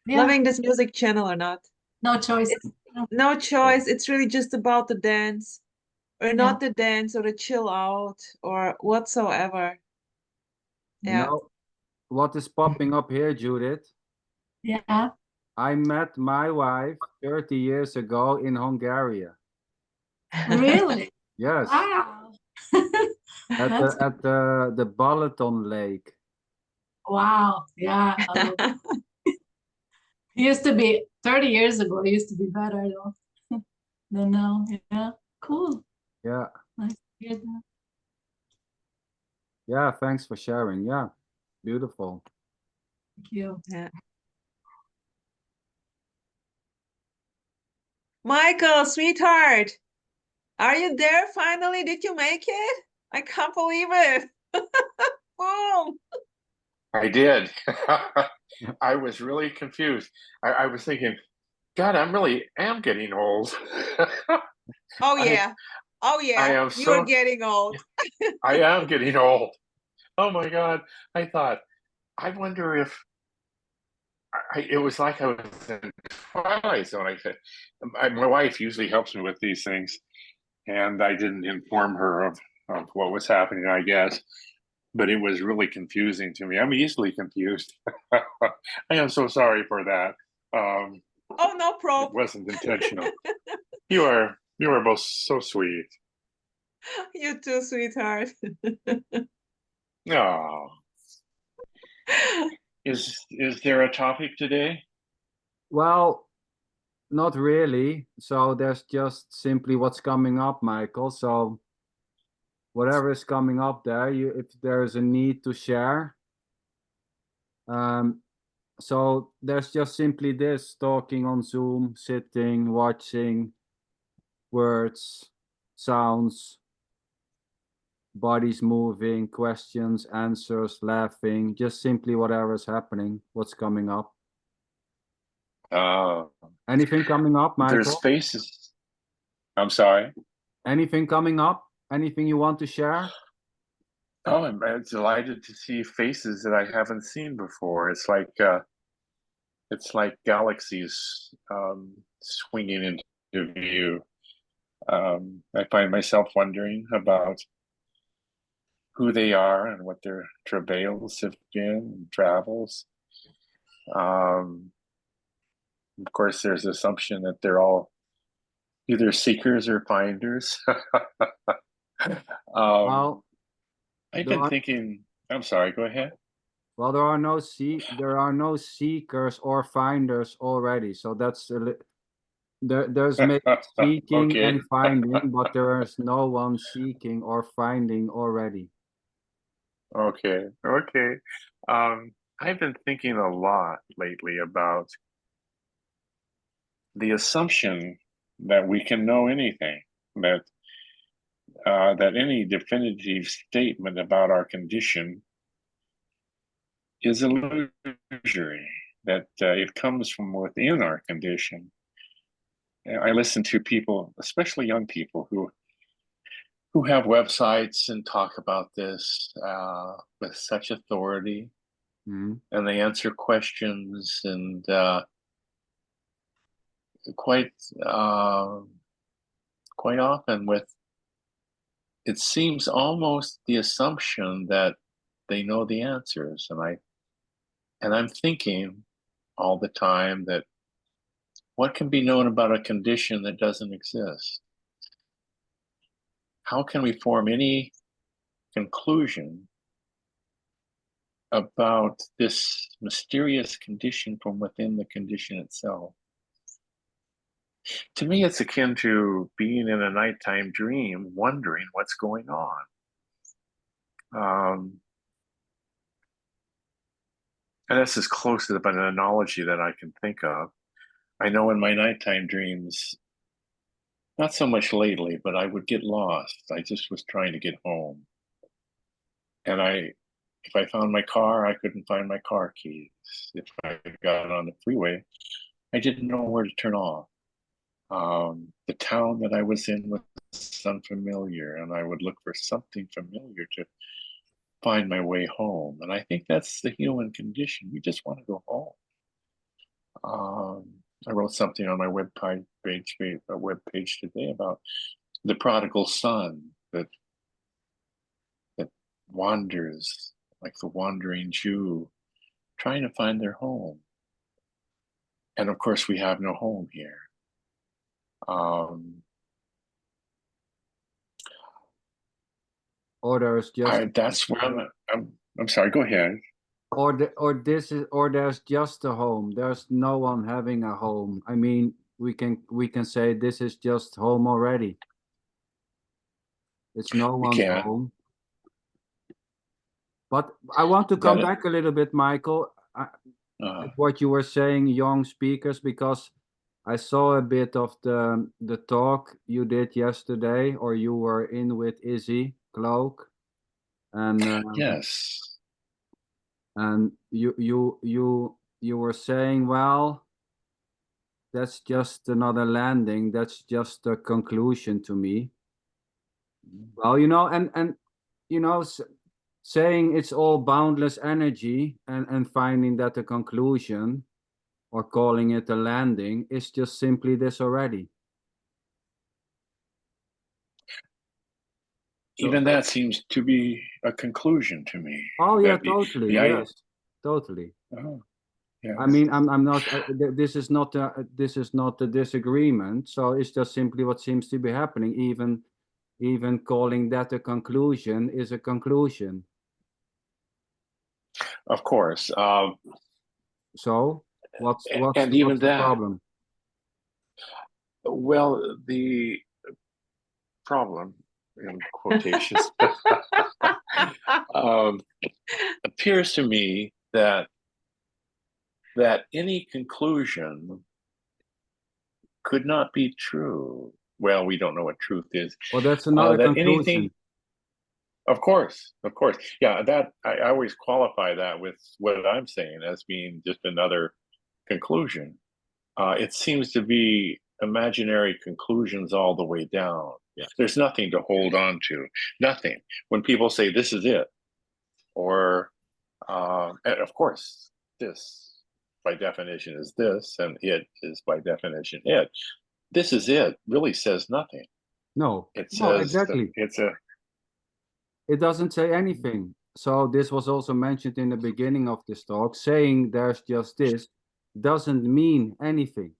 Yeah. Loving this music channel or not? No choice. No choice. It's really just about the dance, or not the dance, or the chill out, or whatsoever. You Yeah. know what is popping up here, Judith? Yeah. I met my wife 30 years ago in Hungary. Really? Yes. Wow. At the Balaton Lake. Wow. Yeah. It used to be 30 years ago. It used to be better though than now. Yeah. Cool. Yeah. Nice to hear that. Yeah, thanks for sharing. Yeah. Beautiful. Thank you. Yeah. Michael, sweetheart, are you there finally? Did you make it? I can't believe it. Boom. I did. I was really confused. I was thinking, God, am getting old. Oh yeah. Oh yeah. am You're so- getting old. I am getting old. Oh my God. I thought, I wonder if it was like I was in Twilight Zone. I said, my wife usually helps me with these things, and I didn't inform her of what was happening, I guess. but it was really confusing to me. I'm easily confused. I am so sorry for that. Oh, no It problem. wasn't intentional. You are both so sweet. You too, sweetheart. Oh, is there a topic today? Well, not really. So there's just simply what's coming up, Michael. So whatever is coming up there, if there's a need to share. So there's just simply this: talking on Zoom, sitting, watching, words, sounds, bodies moving, questions, answers, laughing, just simply whatever's happening, what's coming up. Anything coming up, Michael? There's faces. I'm sorry. Anything coming up? Anything you want to share? Oh, I'm delighted to see faces that I haven't seen before. It's like galaxies swinging into view. I find myself wondering about who they are and what their travails have been and travels. Of course, there's the assumption that they're all either seekers or finders. Well, I've been thinking. I'm sorry. Go ahead. Well, there are no seekers or finders already. So that's there's maybe seeking Okay. and finding, but there is no one seeking or finding already. Okay. I've been thinking a lot lately about the assumption that we can know anything, that any definitive statement about our condition is illusory, that it comes from within our condition. I listen to people, especially young people, who have websites and talk about this with such authority, and they answer questions and quite often with, it seems, almost the assumption that they know the answers. And I'm thinking all the time that what can be known about a condition that doesn't exist? How can we form any conclusion about this mysterious condition from within the condition itself? To me, it's akin to being in a nighttime dream, wondering what's going on. And that's as close to an analogy that I can think of. I know in my nighttime dreams, not so much lately, but I would get lost. I just was trying to get home. And if I found my car, I couldn't find my car keys. If I got on the freeway, I didn't know where to turn off. The town that I was in was unfamiliar, and I would look for something familiar to find my way home. And I think that's the human condition. We just want to go home. I wrote something on my web page today about the prodigal son that wanders like the wandering Jew, trying to find their home. And of course, we have no home here. Or there's just that's where I'm sorry. Go ahead. Or there's just a home. There's no one having a home. I mean, we can say this is just home already. It's no one's home. But I want to come back a little bit, Michael, what you were saying, young speakers, because I saw a bit of the talk you did yesterday, or you were in with Izzy Cloak, and yes, and you were saying, well, that's just another landing. That's just a conclusion to me. Well, and saying it's all boundless energy and finding that a conclusion or calling it a landing is just simply this already. even that seems to be a conclusion to me. Oh yeah, That totally. the Yes, totally. oh, yes. I mean, I'm not. This is not a disagreement. So it's just simply what seems to be happening. Even calling that a conclusion is a conclusion. Of course. So what's and even what's the that, problem? well, the problem in quotations appears to me that any conclusion could not be true. Well, we don't know what truth is. Well, that's another That conclusion. anything, of course, yeah. That I always qualify that with what I'm saying as being just another conclusion. It seems to be imaginary conclusions all the way down. Yes. There's nothing to hold on to. Nothing. When people say this is it, or and of course, this by definition is this, and it is by definition it. This is it really says nothing. No, It no, says exactly. it doesn't say anything. So this was also mentioned in the beginning of this talk. Saying there's just this doesn't mean anything.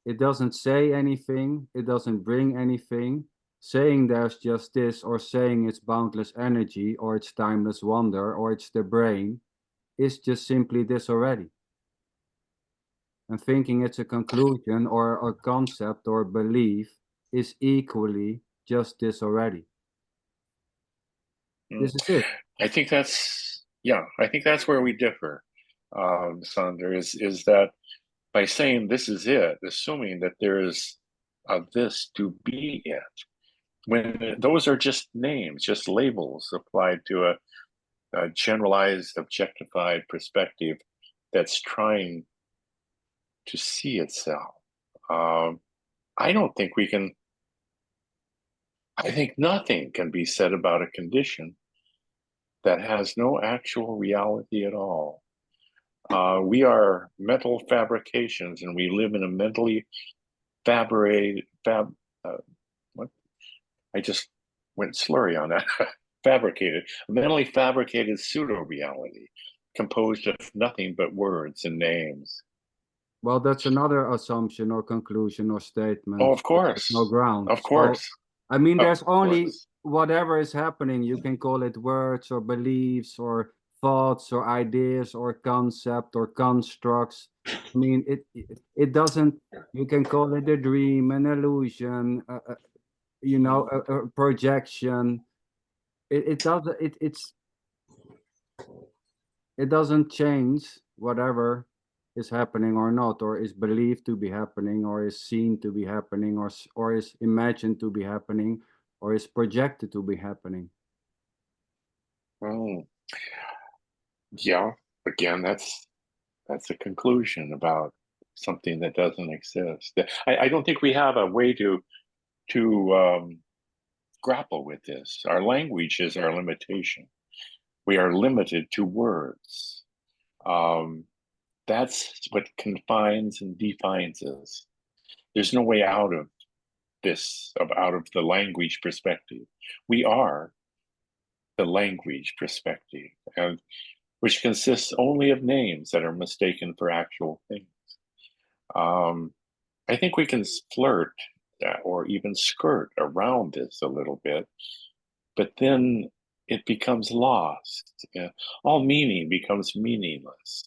It doesn't say anything. It doesn't bring anything. Saying there's just this, or saying it's boundless energy, or it's timeless wonder, or it's the brain, is just simply this already. And thinking it's a conclusion or a concept or belief is equally just this already. This is it. I think that's where we differ, Sander, is that by saying this is it, assuming that there is a this to be it, when those are just names, just labels applied to a generalized, objectified perspective that's trying to see itself. I don't think we can. I think nothing can be said about a condition that has no actual reality at all. We are mental fabrications, and we live in a mentally fabricated what? I just went slurry on that. Fabricated, a mentally fabricated pseudo-reality composed of nothing but words and names. Well, that's another assumption or conclusion or statement. Oh, of course. No ground. Of course. So, I mean, there's Of only course. whatever is happening. You can call it words or beliefs or thoughts or ideas or concept or constructs. I mean, it doesn't. You can call it a dream, an illusion, you know, a projection. It doesn't. It doesn't change whatever is happening or not, or is believed to be happening, or is seen to be happening, or is imagined to be happening, or is projected to be happening. Well, yeah, again, that's a conclusion about something that doesn't exist. I don't think we have a way to grapple with this. Our language is our limitation. We are limited to words. That's what confines and defines us. There's no way out of this, out of the language perspective. We are the language perspective, and which consists only of names that are mistaken for actual things. I think we can flirt or even skirt around this a little bit, but then it becomes lost. All meaning becomes meaningless.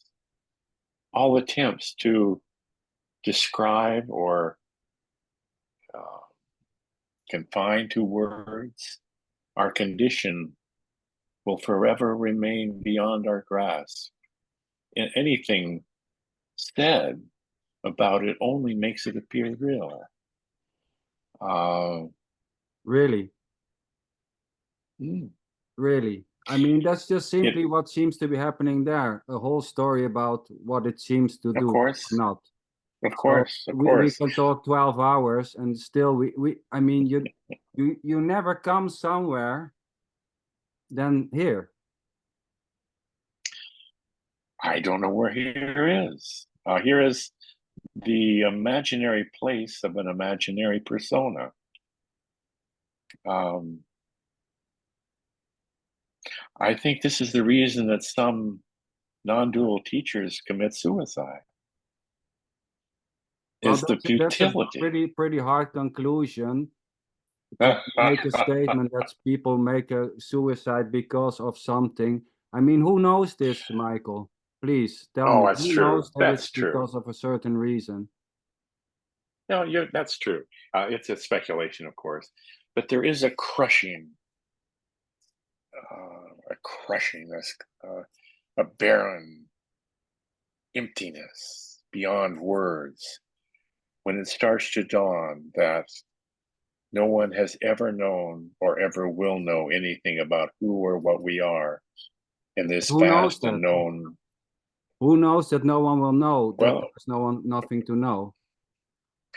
All attempts to describe or confine to words our condition will forever remain beyond our grasp. And anything said about it only makes it appear real. Really? Mm. Really? I mean, that's just simply what seems to be happening there. A whole story about what it seems to do, or not. Of course, we can talk 12 hours and still I mean, you never come somewhere than here. I don't know where here is. Here is the imaginary place of an imaginary persona. I think this is the reason that some non-dual teachers commit suicide. Well, Is the that's a futility. pretty hard conclusion to make a statement that people make a suicide because of something. I mean, who knows this, Michael? Please tell Oh, me. that's Who true. knows that That's it's true. because of a certain reason? No, that's true. It's a speculation, of course, but there is a crushingness, a barren emptiness beyond words when it starts to dawn that no one has ever known or ever will know anything about who or what we are in this Who knows vast that? unknown. Who knows that no one will know, that Well, there's nothing to know?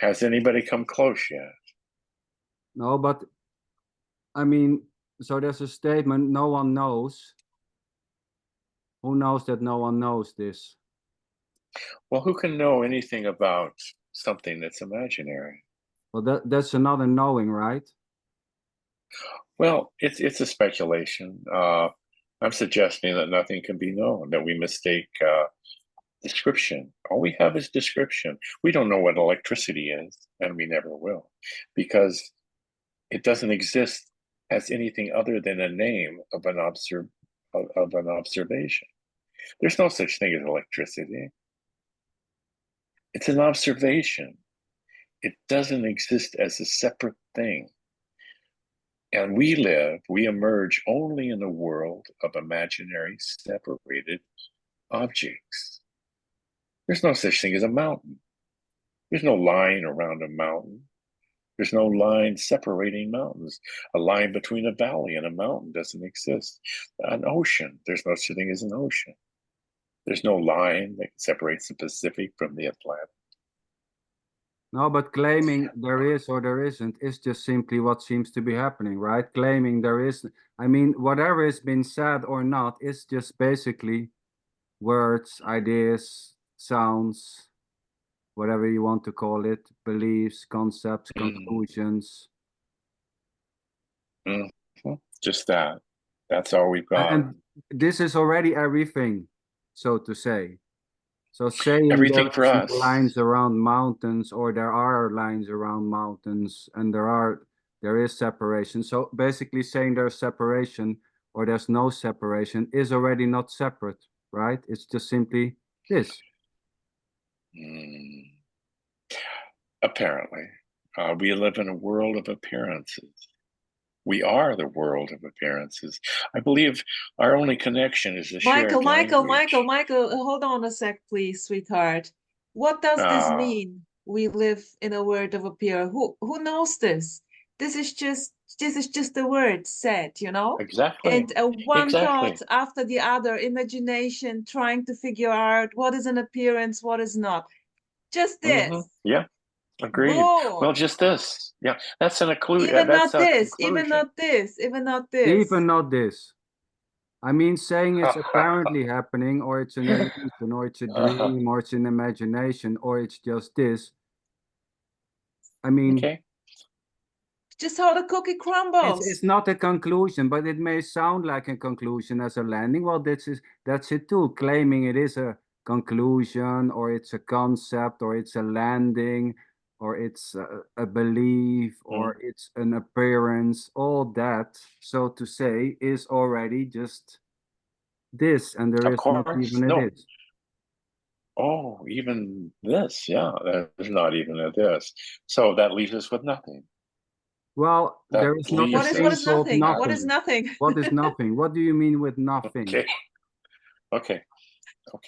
has anybody come close yet? No, but I mean, so there's a statement, no one knows. Who knows that no one knows this? Well, who can know anything about something that's imaginary? Well, that's another knowing, right? Well, it's a speculation. I'm suggesting that nothing can be known, that we mistake description. All we have is description. We don't know what electricity is, and we never will, because it doesn't exist as anything other than a name of an observation. There's no such thing as electricity. It's an observation. It doesn't exist as a separate thing. And we emerge only in a world of imaginary separated objects. There's no such thing as a mountain. There's no line around a mountain. There's no line separating mountains. A line between a valley and a mountain doesn't exist. An ocean, there's no such thing as an ocean. There's no line that separates the Pacific from the Atlantic. No, but claiming there is or there isn't is just simply what seems to be happening, right? Claiming there is, I mean, whatever has been said or not is just basically words, ideas, sounds, whatever you want to call it, beliefs, concepts, conclusions. Just that. That's all we've got. And this is already everything, so to say. So saying everything for us. lines around mountains, or there are lines around mountains, and there is separation. So basically saying there's separation or there's no separation is already not separate, right? It's just simply this. Apparently. We live in a world of appearances. We are the world of appearances. I believe our only connection is the shared language. Michael, hold on a sec, please, sweetheart. What does this mean? We live in a world of appearance. Who knows this? This is just a word said, you know? Exactly. And one thought after the other, imagination, trying to figure out what is an appearance, what is not. Just this. Yeah. Agreed. Whoa. Well, just this. Yeah, that's an inclusion. Even not this. Even not this. Even not this. Even not this. I mean, saying it's apparently happening, or it's an illusion, or it's a dream, or it's an imagination, or it's just this. I mean, okay. Just how the cookie crumbles. It's not a conclusion, but it may sound like a conclusion as a landing. Well, that's it too. Claiming it is a conclusion, or it's a concept, or it's a landing, or it's a belief, or it's an appearance. All that, so to say, is already just this, and there is not even a this. Oh, even this, yeah. There's not even a this. So that leaves us with nothing. Well, there is not a thing called nothing. What is nothing? What is nothing? What do you mean with nothing? Okay,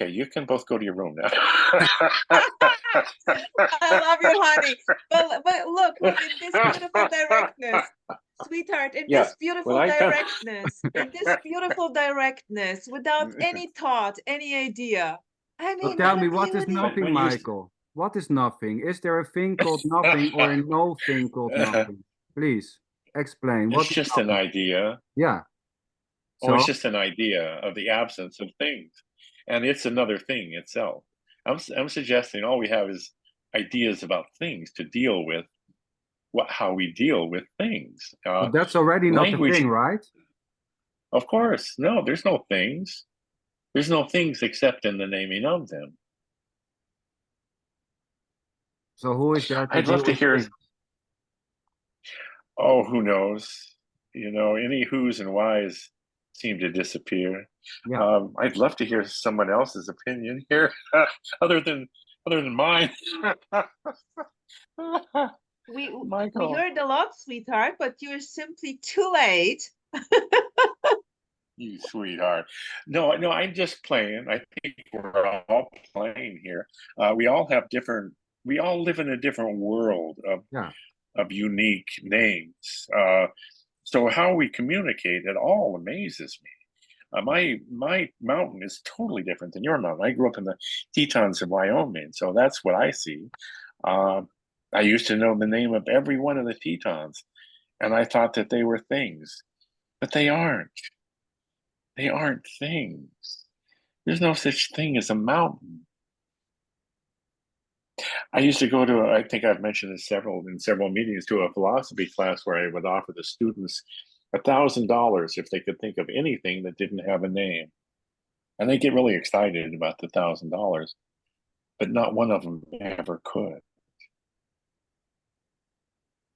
you can both go to your room now. I love you, honey. But look, in this beautiful directness, sweetheart, in this beautiful directness, without any thought, any idea. I mean, tell me, what is nothing, Michael? What is nothing? Is there a thing called nothing or a no thing called nothing? Please explain. It's just an idea. Yeah. So it's just an idea of the absence of things. And it's another thing itself. I'm suggesting all we have is ideas about things to deal with how we deal with things. But that's already not a thing, right? Of course. No, there's no things. There's no things except in the naming of them. So who is there to I'd love deal to with hear. things? Oh, who knows? You know, any who's and whys seem to disappear. Yeah. I'd love to hear someone else's opinion here, other than mine. We Michael. heard a lot, sweetheart, but you're simply too late. You sweetheart. No, I'm just playing. I think we're all playing here. We all have different. We all live in a different world of unique names. So how we communicate, it all amazes me. My mountain is totally different than your mountain. I grew up in the Tetons of Wyoming, so that's what I see. I used to know the name of every one of the Tetons, and I thought that they were things, but they aren't. They aren't things. There's no such thing as a mountain. I used to go to, I think I've mentioned this in several meetings, to a philosophy class where I would offer the students $1,000 if they could think of anything that didn't have a name. And they get really excited about the $1,000, but not one of them ever could.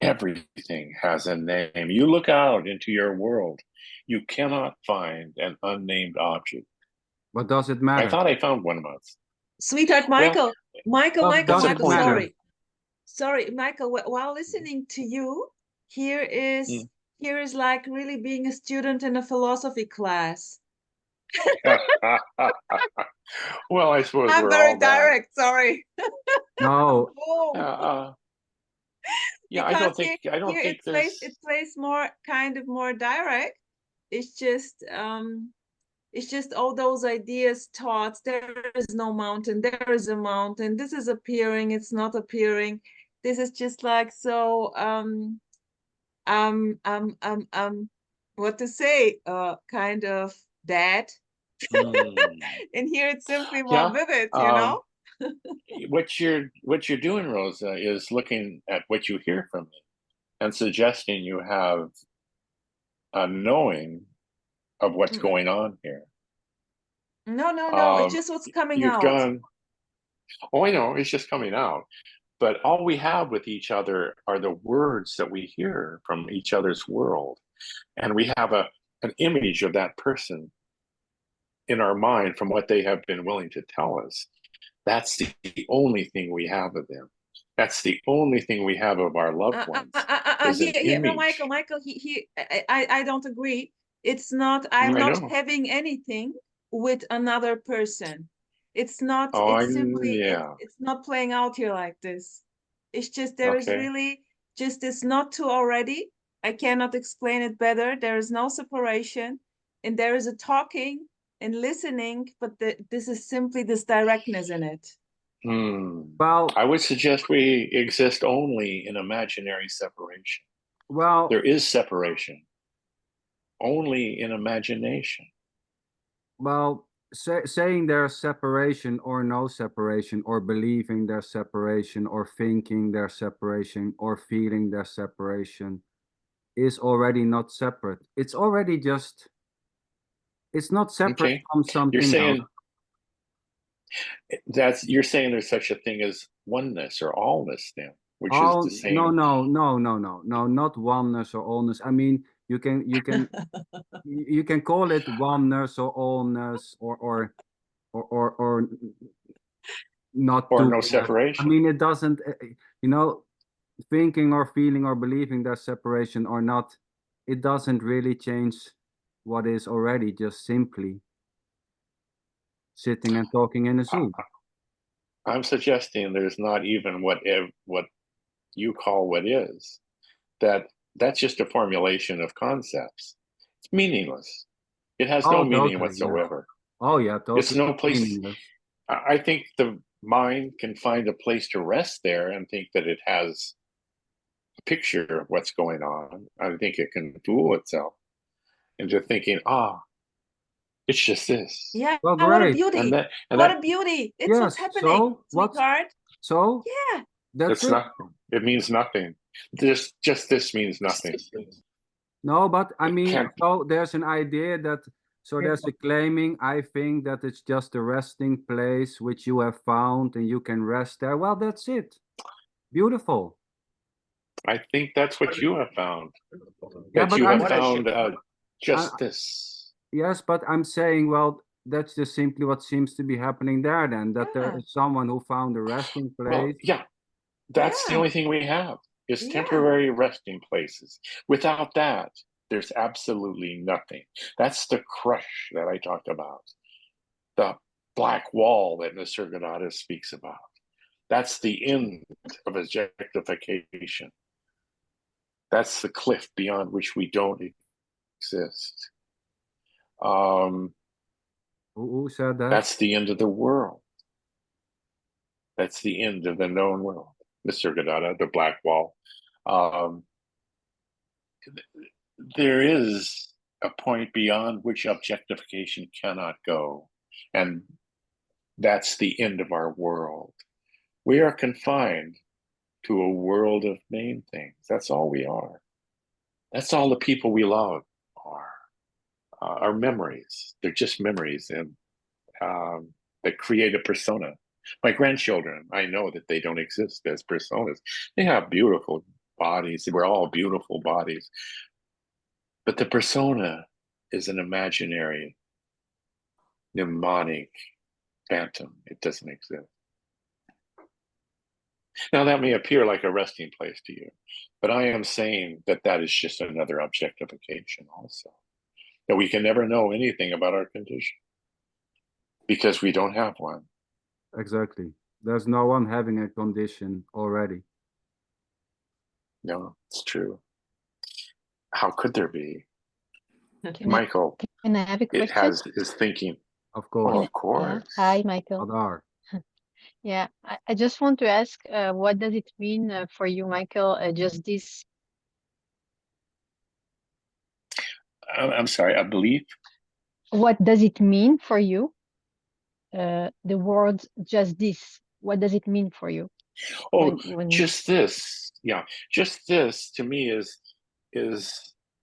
Everything has a name. You look out into your world, you cannot find an unnamed object. What does it matter? I thought I found one once. Sweetheart, Michael, Michael, sorry, Michael, while listening to you, here is like really being a student in a philosophy class. Well, I suppose I'm we're very all that. direct, sorry. No. Yeah, I don't think there's... it plays more direct. It's just all those ideas, thoughts. There is no mountain, there is a mountain. This is appearing, it's not appearing. This is just like so what to say, kind of dead. And here it's simply more vivid, you know. What you're doing, Rosa, is looking at what you hear from me and suggesting you have a knowing of what's going on here. No, it's just what's coming out. Oh, I know, it's just coming out. But all we have with each other are the words that we hear from each other's world. And we have an image of that person in our mind from what they have been willing to tell us. That's the only thing we have of them. That's the only thing we have of our loved ones. No, Michael, I don't agree. It's not, I'm not having anything with another person. It's not, it's simply, it's not playing out here like this. It's just, there is really just this not to already. I cannot explain it better. There is no separation, and there is a talking and listening, but this is simply this directness in it. Well, I would suggest we exist only in imaginary separation. Well, there is separation only in imagination. Well, saying there's separation or no separation, or believing there's separation, or thinking there's separation, or feeling there's separation, is already not separate. It's already just, it's not separate from something else. You're saying there's such a thing as oneness or allness then, which is the same. No, not oneness or allness. I mean, you can you can call it oneness or allness or not, or no separation. I mean, it doesn't, you know, thinking or feeling or believing there's separation or not, it doesn't really change what is already just simply sitting and talking in a Zoom. I'm suggesting there's not even what you call what is. That's just a formulation of concepts. It's meaningless. It has no meaning whatsoever. Yeah. Oh yeah, totally. It's no place. I think the mind can find a place to rest there and think that it has a picture of what's going on. I think it can fool itself into thinking, it's just this. Yeah, well, what a beauty. What a beauty. It's what's happening, sweetheart. Yeah, that's it. Nothing. It means nothing. Just this means nothing. No, but I mean, can't- so there's an idea that, so there's a claiming, I think, that it's just a resting place which you have found and you can rest there. Well, that's it. Beautiful. I think that's what you have found. Yeah, That but you have I'm, found I, just this. yes, but I'm saying, well, that's just simply what seems to be happening there then, that there Yeah. is someone who found a resting Well, place. yeah, that's the Yeah. only thing we have is Yeah. temporary resting places. Without that, there's absolutely nothing. That's the crush that I talked about. The black wall that Nisargadatta speaks about. That's the end of objectification. That's the cliff beyond which we don't exist. Who said that? That's the end of the world. That's the end of the known world. Nisargadatta, the black wall. There is a point beyond which objectification cannot go, and that's the end of our world. We are confined to a world of main things. That's all we are. That's all the people we love are. Our memories. They're just memories, and that create a persona. My grandchildren, I know that they don't exist as personas. They have beautiful bodies. We're all beautiful bodies. But the persona is an imaginary, mnemonic phantom. It doesn't exist. Now, that may appear like a resting place to you, but I am saying that that is just another objectification also. That we can never know anything about our condition because we don't have one. Exactly. There's no one having a condition already. No, it's true. How could there be? Can Michael, can I have a it question? is thinking, Of well, course. of course. Hi, Michael. Adar. Yeah, I just want to ask, what does it mean for you, Michael? Just this. I'm sorry, a belief? What does it mean for you? The word just this. What does it mean for you? Oh, When just this. Yeah, just this to me is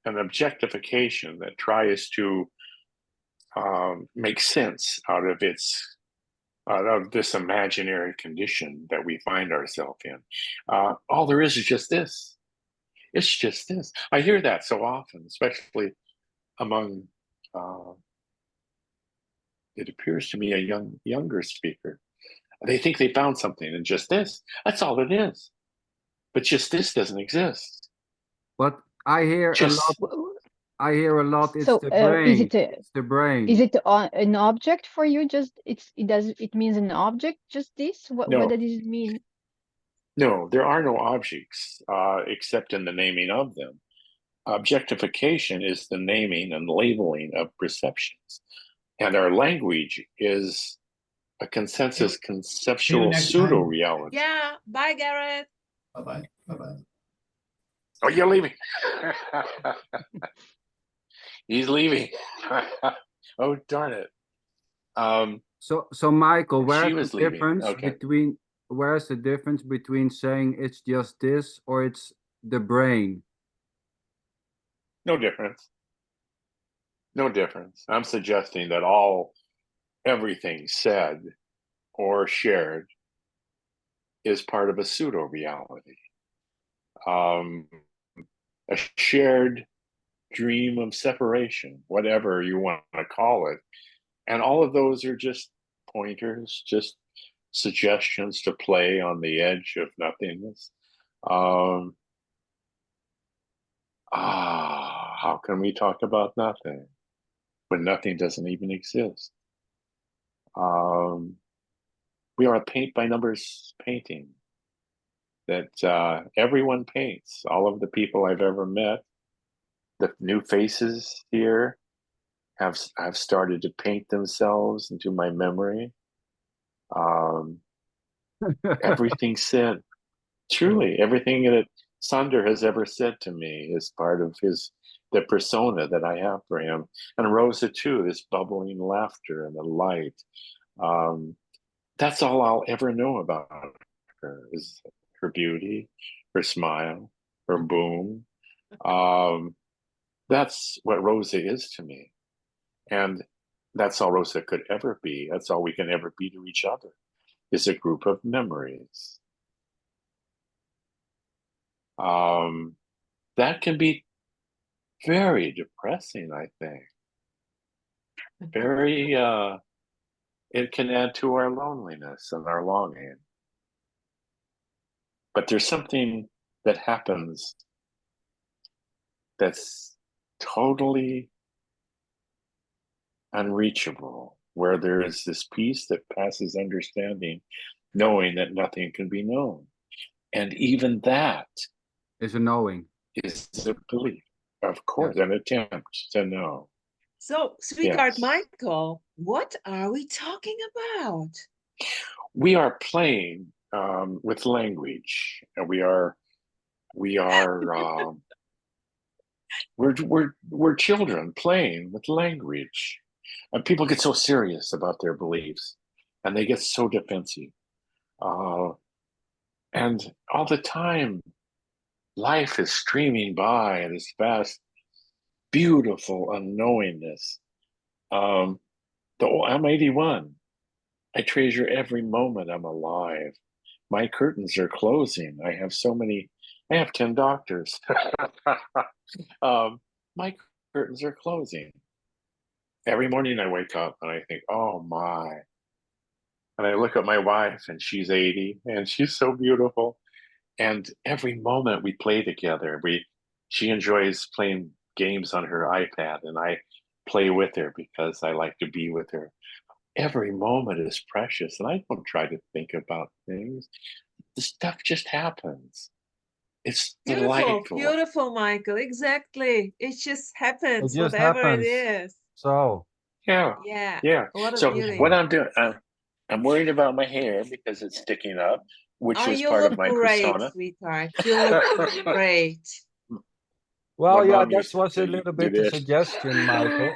an objectification that tries to make sense out of this imaginary condition that we find ourselves in. All there is just this. It's just this. I hear that so often, especially among. It appears to me a younger speaker. They think they found something, and just this. That's all it is. But just this doesn't exist. But I hear a Just lot. I hear a lot. It's so the brain. is it It's the brain. is it an object for you? Just it means an object. Just this. What no, does it mean? no. There are no objects except in the naming of them. Objectification is the naming and labeling of perceptions, and our language is a consensus conceptual next pseudo time. reality. Yeah. Bye, Garrett. Bye-bye. Bye-bye. Oh, you're leaving. He's leaving. Oh, darn it. So Michael, She where's was the leaving. difference Okay. between saying it's just this or it's the brain? No difference. No difference. I'm suggesting that everything said or shared is part of a pseudo reality. A shared dream of separation, whatever you want to call it. And all of those are just pointers, just suggestions to play on the edge of nothingness. How can we talk about nothing when nothing doesn't even exist? We are a paint by numbers painting that everyone paints. All of the people I've ever met, the new faces here have started to paint themselves into my memory. Everything said, truly, everything that Sander has ever said to me is part of the persona that I have for him. And Rosa too, this bubbling laughter and the light. That's all I'll ever know about her is her beauty, her smile, her boom. That's what Rosa is to me. And that's all Rosa could ever be. That's all we can ever be to each other, is a group of memories. That can be very depressing, I think. Very, it can add to our loneliness and our longing. But there's something that happens that's totally unreachable, where there is this peace that passes understanding, knowing that nothing can be known. And even that is a knowing. Is a belief, of course, an attempt to know. So, sweetheart Yes. Michael, what are we talking about? We are playing with language, and we're children playing with language. And people get so serious about their beliefs, and they get so defensive. And all the time, life is streaming by in this vast, beautiful unknowingness. I'm 81. I treasure every moment I'm alive. My curtains are closing. I have 10 doctors. My curtains are closing. Every morning I wake up and I think, oh my. And I look at my wife and she's 80 and she's so beautiful. And every moment we play together, she enjoys playing games on her iPad and I play with her because I like to be with her. Every moment is precious and I don't try to think about things. The stuff just happens. It's delightful. Beautiful, Michael. Exactly. It just happens, It just whatever happens. it is. So Yeah. So what I'm doing, I'm worried about my hair because it's sticking up, which is part of my persona. Sweetheart. You look great. Well, yeah, that was a little bit a suggestion, Michael,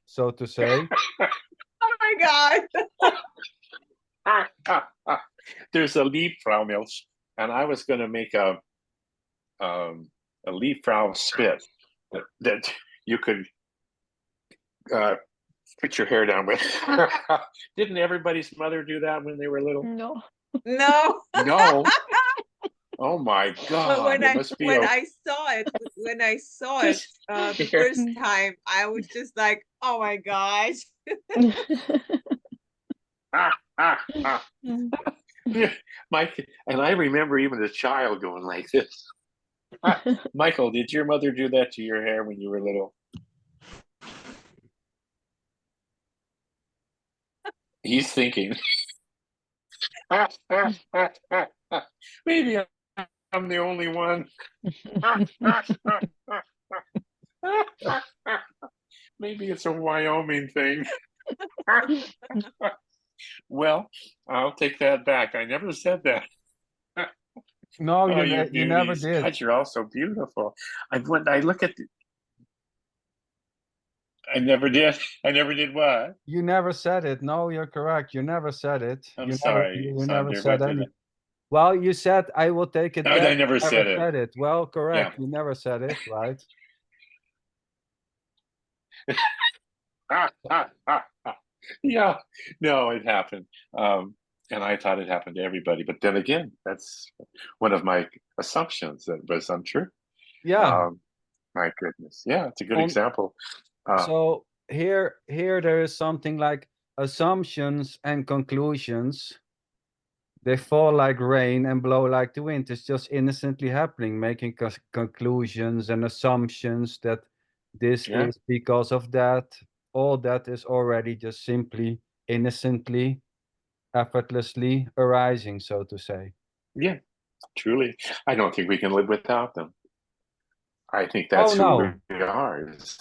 so to say. Oh my God. There's a Liebfraumilch, and I was going to make a Liebfraum spit that you could put your hair down with. Didn't everybody's mother do that when they were little? No. No. No. Oh my God! When I saw it the first time, I was just like, "Oh my gosh!" Mike, and I remember even as a child going like this. Michael, did your mother do that to your hair when you were little? He's thinking. Maybe I'm the only one. Maybe it's a Wyoming thing. Well, I'll take that back. I never said that. No, you never did. God, you're all so beautiful. I look at I never did. I never did what? You never said it. No, you're correct. You never said it. I'm sorry. You never said anything. Well, you said I will take it. No, I never said it. Well, correct. Yeah. You never said it, right? Yeah. No, it happened. And I thought it happened to everybody. But then again, that's one of my assumptions that was untrue. Yeah. My goodness. Yeah, it's a good example. So here there is something like assumptions and conclusions. They fall like rain and blow like the wind. It's just innocently happening, making conclusions and assumptions that this is because of that. All that is already just simply innocently, effortlessly arising, so to say. Yeah, truly. I don't think we can live without them. I think that's who we are, is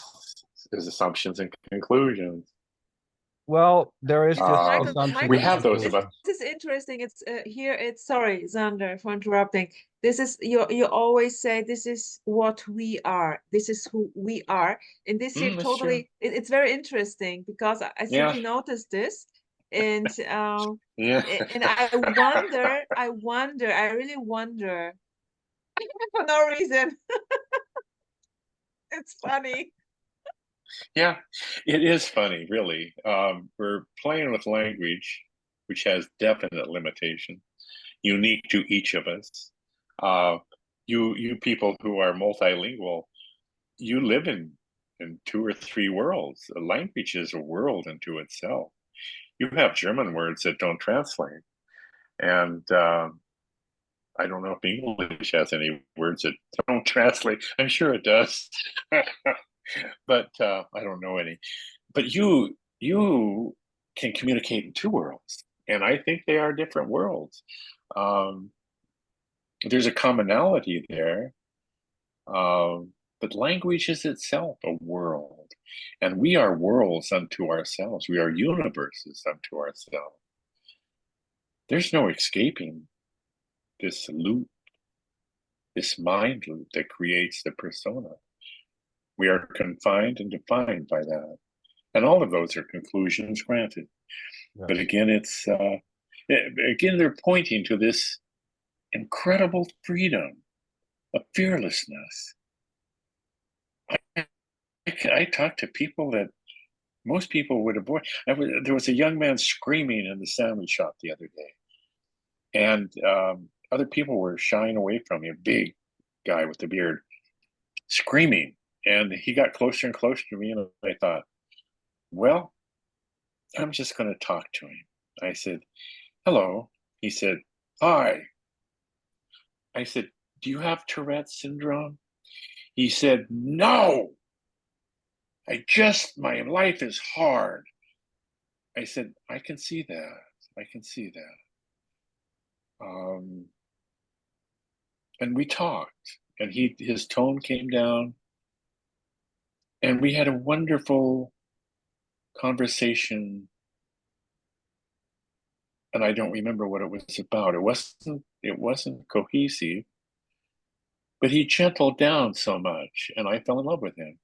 assumptions and conclusions. Well, there is just Michael, we have those about. This is interesting. It's here. It's sorry, Xander, for interrupting. This is you always say this is what we are. This is who we are. And this here totally. It's very interesting because I simply noticed this, and and I really wonder for no reason. It's funny. Yeah, it is funny, really. We're playing with language, which has definite limitations, unique to each of us. You people who are multilingual, you live in 2 or 3 worlds. A language is a world unto itself. You have German words that don't translate, and I don't know if English has any words that don't translate. I'm sure it does, but I don't know any. But you can communicate in 2 worlds, and I think they are different worlds. Um, there's a commonality there, but language is itself a world, and we are worlds unto ourselves. We are universes unto ourselves. There's no escaping this loop, this mind loop that creates the persona. We are confined and defined by that. And all of those are conclusions granted. Yes. But again, again, they're pointing to this incredible freedom of fearlessness. I talk to people that most people would avoid. There was a young man screaming in the sandwich shop the other day, and other people were shying away from him. A big guy with the beard, screaming, and he got closer and closer to me, and I thought, well, I'm just going to talk to him. I said, hello. He said, hi. I said, do you have Tourette's syndrome? He said, no. My life is hard. I said, I can see that. I can see that. And we talked, and his tone came down, and we had a wonderful conversation. And I don't remember what it was about. It wasn't cohesive, but he gentled down so much, and I fell in love with him.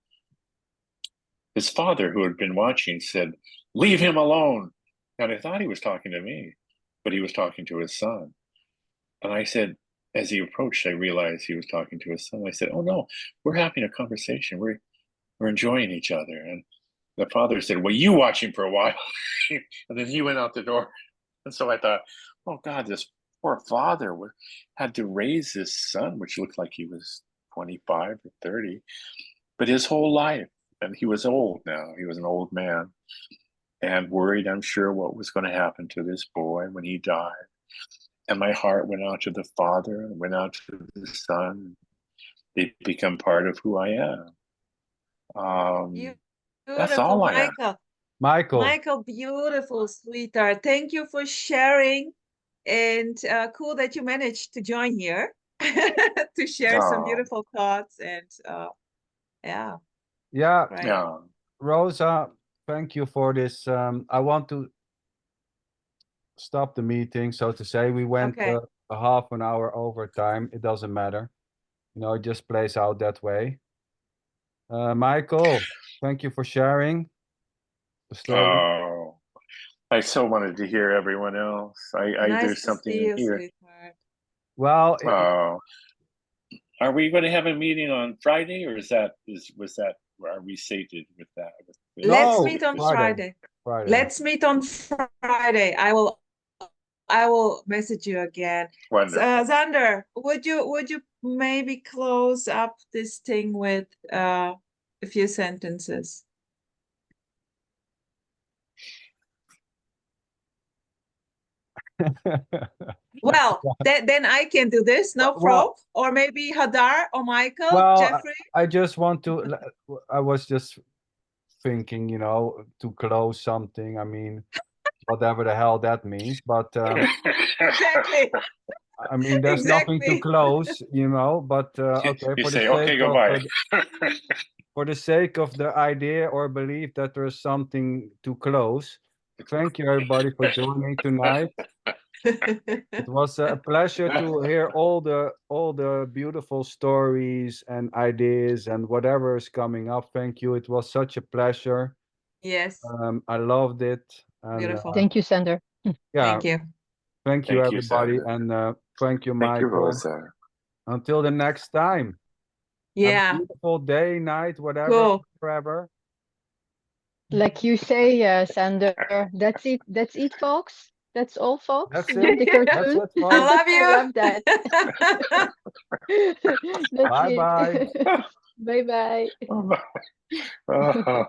His father, who had been watching, said, leave him alone. And I thought he was talking to me, but he was talking to his son. And I said, as he approached, I realized he was talking to his son. I said, oh no, we're having a conversation. We're enjoying each other. And the father said, well, you watch him for a while. And then he went out the door. And so I thought, oh God, this poor father had to raise this son, which looked like he was 25 or 30, but his whole life. And he was old now. He was an old man, and worried, I'm sure, what was going to happen to this boy when he died. And my heart went out to the father and went out to the son. They become part of who I am. That's all I have. Michael, beautiful, sweetheart. Thank you for sharing. And cool that you managed to join here to share some beautiful thoughts. And yeah. Yeah. Right. Yeah. Rosa, thank you for this. I want to stop the meeting, so to say. We went Okay. a half an hour over time. It doesn't matter. You know, it just plays out that way. Michael, thank you for sharing the story. Oh, I so wanted to hear everyone else. Nice there's to something see in you, here. sweetheart. Well, Are we going to have a meeting on Friday, or are we sated with that? Let's No, meet on Friday. Friday. Let's meet on Friday. I will message you again. Wonderful. Xander, would you maybe close up this thing with a few sentences? Well, then I can do this, no problem. Or maybe Hadar or Michael, well, Jeffrey. I just want to. I was just thinking, you know, to close something. I mean, whatever the hell that means, but Exactly. I mean, there's nothing to Exactly. close, you know. But okay, You for say, the okay, sake goodbye. for the sake of the idea or belief that there is something to close, thank you everybody for joining tonight. It was a pleasure to hear all the beautiful stories and ideas and whatever is coming up. Thank you. It was such a pleasure. Yes. I loved it. And, Beautiful. Thank you, Sander. Yeah. Thank you. Thank you, Thank you, everybody, Sander. and thank you, Thank you, Michael. Rosa. Until the next time. Yeah. Have a beautiful day, night, whatever, Cool. forever. Like you say, Sander, that's it. That's it, folks. That's all, folks. That's You know, it. the That's cartoon. what's I folks. love you. I love that. That's Bye-bye. it. Bye bye. Oh,